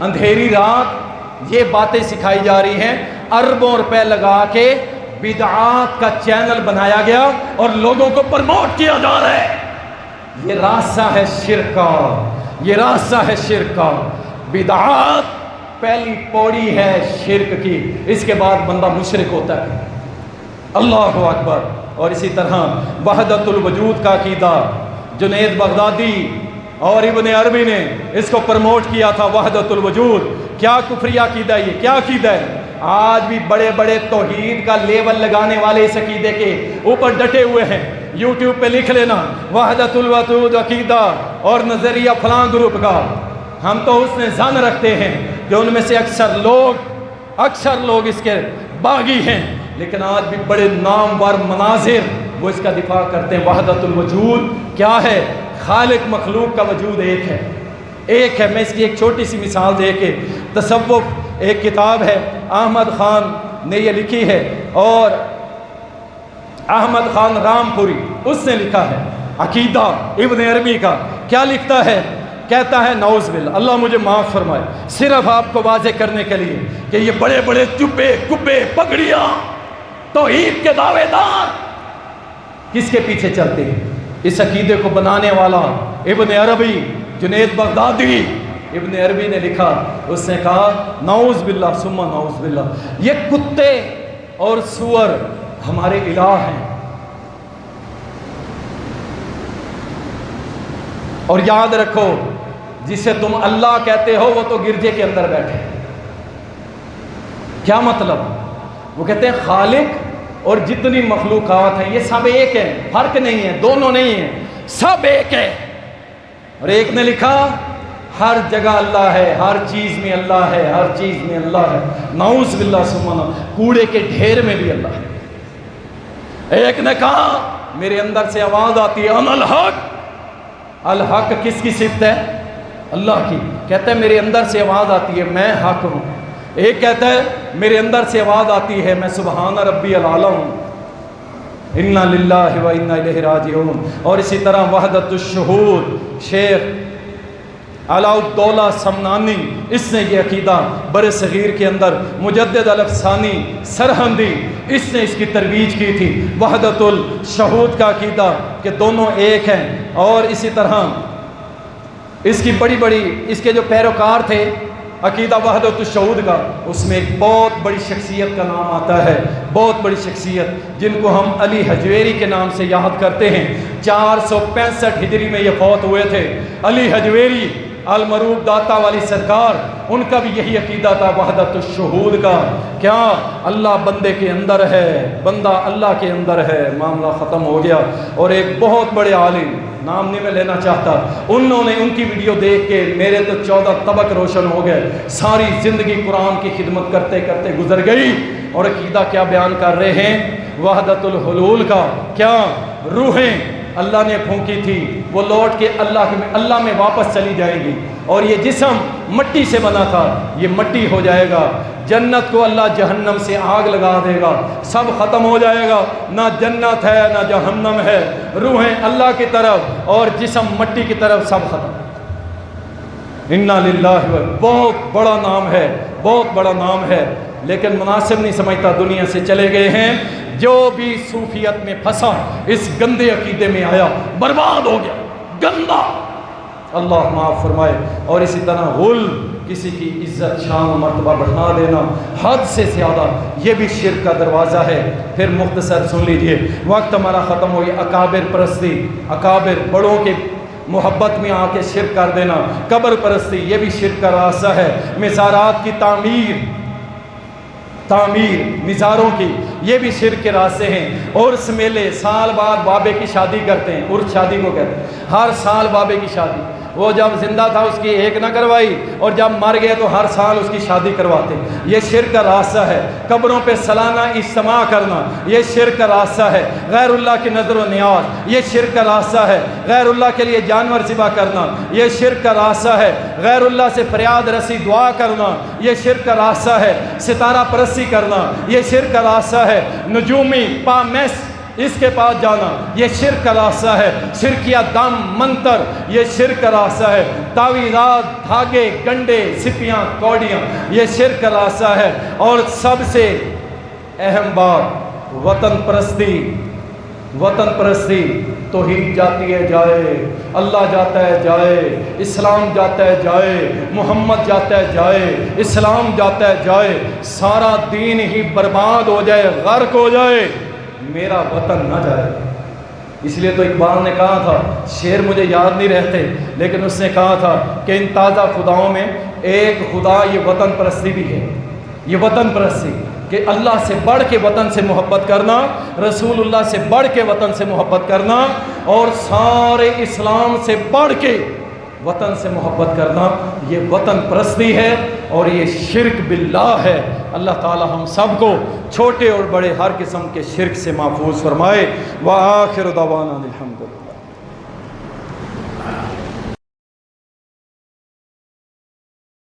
S2: اندھیری رات، یہ باتیں سکھائی جا رہی ہیں۔ اربوں روپے لگا کے بدعات کا چینل بنایا گیا اور لوگوں کو پرموٹ کیا جا رہا ہے۔ یہ راستہ ہے شرک کا، یہ راستہ ہے شرک کا۔ بدعات پہلی پوڑی ہے شرک کی، اس کے بعد بندہ مشرک ہوتا ہے۔ اللہ اکبر۔ اور اسی طرح وحدت الوجود کا عقیدہ، جنید بغدادی اور ابن عربی نے اس کو پرموٹ کیا تھا، وحدت الوجود۔ کیا کفری عقیدہ ہے یہ، کیا عقیدہ ہے؟ آج بھی بڑے بڑے توحید کا لیبل لگانے والے اس عقیدے کے اوپر ڈٹے ہوئے ہیں۔ یوٹیوب پہ لکھ لینا وحدت الوجود عقیدہ اور نظریہ فلاں گروپ کا۔ ہم تو اس میں ظن رکھتے ہیں کہ ان میں سے اکثر لوگ اس کے باغی ہیں، لیکن آج بھی بڑے نامور مناظر وہ اس کا دفاع کرتے ہیں۔ وحدت الوجود کیا ہے؟ خالق مخلوق کا وجود ایک ہے، ایک ہے۔ میں اس کی ایک چھوٹی سی مثال دے کے، تصوف ایک کتاب ہے، احمد خان نے یہ لکھی ہے، اور احمد خان رام پوری اس نے لکھا ہے عقیدہ ابن عربی کا۔ کیا لکھتا ہے کہتا ہے نعوذ باللہ، اللہ مجھے معاف فرمائے، صرف آپ کو واضح کرنے کے لیے کہ یہ بڑے بڑے جبے کبے پگڑیاں توحید کے دعوے دار کس کے پیچھے چلتے ہیں؟ اس عقیدے کو بنانے والا ابن عربی، جنید بغدادی ابن عربی نے لکھا، اس نے کہا نعوذ باللہ ثم نعوذ باللہ، یہ کتے اور سور ہمارے الہ ہیں، اور یاد رکھو جسے تم اللہ کہتے ہو وہ تو گرجے کے اندر بیٹھے۔ کیا مطلب؟ وہ کہتے ہیں خالق اور جتنی مخلوقات ہیں یہ سب ایک ہیں، فرق نہیں ہے، دونوں نہیں ہیں، سب ایک ہے۔ اور ایک نے لکھا ہر جگہ اللہ ہے، ہر چیز میں اللہ ہے، ہر چیز میں اللہ ہے، نعوذ باللہ ثم نعوذ، کوڑے کے ڈھیر میں بھی اللہ ہے۔ ایک نے کہا میرے اندر سے آواز آتی ہے انا الحق، الحق کس کی صفت ہے؟ اللہ کی، کہتا ہے میرے اندر سے آواز آتی ہے میں حق ہوں۔ ایک کہتا ہے میرے اندر سے آواز آتی ہے میں سبحان ربی الاعلی ہوں، انا للہ و انا الیہ راجعون۔ اور اسی طرح وحدت الشہود شیخ علاء الدولہ سمنانی، اس نے یہ عقیدہ بر صغیر کے اندر مجدد الافسانی سرہندی، اس نے اس کی ترویج کی تھی، وحدت الشہود کا عقیدہ کہ دونوں ایک ہیں۔ اور اسی طرح اس کی بڑی بڑی اس کے جو پیروکار تھے عقیدہ وحدت الشہود کا، اس میں ایک بہت بڑی شخصیت کا نام آتا ہے، بہت بڑی شخصیت جن کو ہم علی حجویری کے نام سے یاد کرتے ہیں۔ 465 ہجری میں یہ فوت ہوئے تھے، علی حجویری المعروف داتا والی سرکار، ان کا بھی یہی عقیدہ تھا وحدت الشہود کا، کیا اللہ بندے کے اندر ہے، بندہ اللہ کے اندر ہے، معاملہ ختم ہو گیا۔ اور ایک بہت بڑے عالم، نام نہیں میں لینا چاہتا، انہوں نے ان کی ویڈیو دیکھ کے میرے تو 14 طبق روشن ہو گئے، ساری زندگی قرآن کی خدمت کرتے کرتے گزر گئی۔ اور عقیدہ کیا بیان کر رہے ہیں؟ وحدت الحلول کا، کیا روحیں اللہ نے پھونکی تھی وہ لوٹ کے اللہ میں واپس چلی جائیں گی، اور یہ جسم مٹی سے بنا تھا یہ مٹی ہو جائے گا، جنت کو اللہ جہنم سے آگ لگا دے گا، سب ختم ہو جائے گا، نہ جنت ہے نہ جہنم ہے، روحیں اللہ کی طرف اور جسم مٹی کی طرف، سب ختم۔ انا للہ، بہت بڑا نام ہے، بہت بڑا نام ہے، لیکن مناسب نہیں سمجھتا، دنیا سے چلے گئے ہیں۔ جو بھی صوفیت میں پھنسا، اس گندے عقیدے میں آیا، برباد ہو گیا، گندا، اللہ معاف فرمائے۔ اور اسی طرح غل، کسی کی عزت شان و مرتبہ بڑھا دینا حد سے زیادہ، یہ بھی شرک کا دروازہ ہے۔ پھر مختصر سن لیجئے، وقت ہمارا ختم ہو گیا۔ اکابر پرستی، اکابر بڑوں کے محبت میں آ کے شرک کر دینا، قبر پرستی، یہ بھی شرک کا راستہ ہے۔ مزارات کی تعمیر مزاروں کی، یہ بھی شرک کے راستے ہیں۔ عرس میلے، سال بعد بابے کی شادی کرتے ہیں، عرس شادی کو کہتے ہیں، ہر سال بابے کی شادی، وہ جب زندہ تھا اس کی ایک نہ کروائی، اور جب مر گئے تو ہر سال اس کی شادی کرواتے، یہ شرک کا راستہ ہے۔ قبروں پہ سالانہ اجتماع کرنا، یہ شرک کا راستہ ہے۔ غیر اللہ کی نظر و نیاز، یہ شرک کا راستہ ہے۔ غیر اللہ کے لیے جانور ذبح کرنا، یہ شرک کا راستہ ہے۔ غیر اللہ سے فریاد رسی دعا کرنا، یہ شرک کا راستہ ہے۔ ستارہ پرستی کرنا، یہ شرک کا راستہ ہے۔ نجومی پامیس، اس کے پاس جانا، یہ شرک کا راستہ ہے۔ شرکیہ دم منتر، یہ شرک کا راستہ ہے۔ تعویذات، دھاگے، گنڈے، سپیاں، کوڑیاں، یہ شرک کا راستہ ہے۔ اور سب سے اہم بات وطن پرستی، توحید جاتی ہے جائے، اللہ جاتا ہے جائے، اسلام جاتا ہے جائے، محمد جاتا ہے جائے، اسلام جاتا ہے جائے، سارا دین ہی برباد ہو جائے، غرق ہو جائے، میرا وطن نہ جائے۔ اس لیے تو اقبال نے کہا تھا، شعر مجھے یاد نہیں رہتے، لیکن اس نے کہا تھا کہ ان تازہ خداؤں میں ایک خدا یہ وطن پرستی بھی ہے، یہ وطن پرستی کہ اللہ سے بڑھ کے وطن سے محبت کرنا، رسول اللہ سے بڑھ کے وطن سے محبت کرنا، اور سارے اسلام سے بڑھ کے وطن سے محبت کرنا، یہ وطن پرستی ہے اور یہ شرک باللہ ہے۔ اللہ تعالی ہم سب کو چھوٹے اور بڑے ہر قسم کے شرک سے محفوظ فرمائے۔ وآخر دعوانا الحمدللہ۔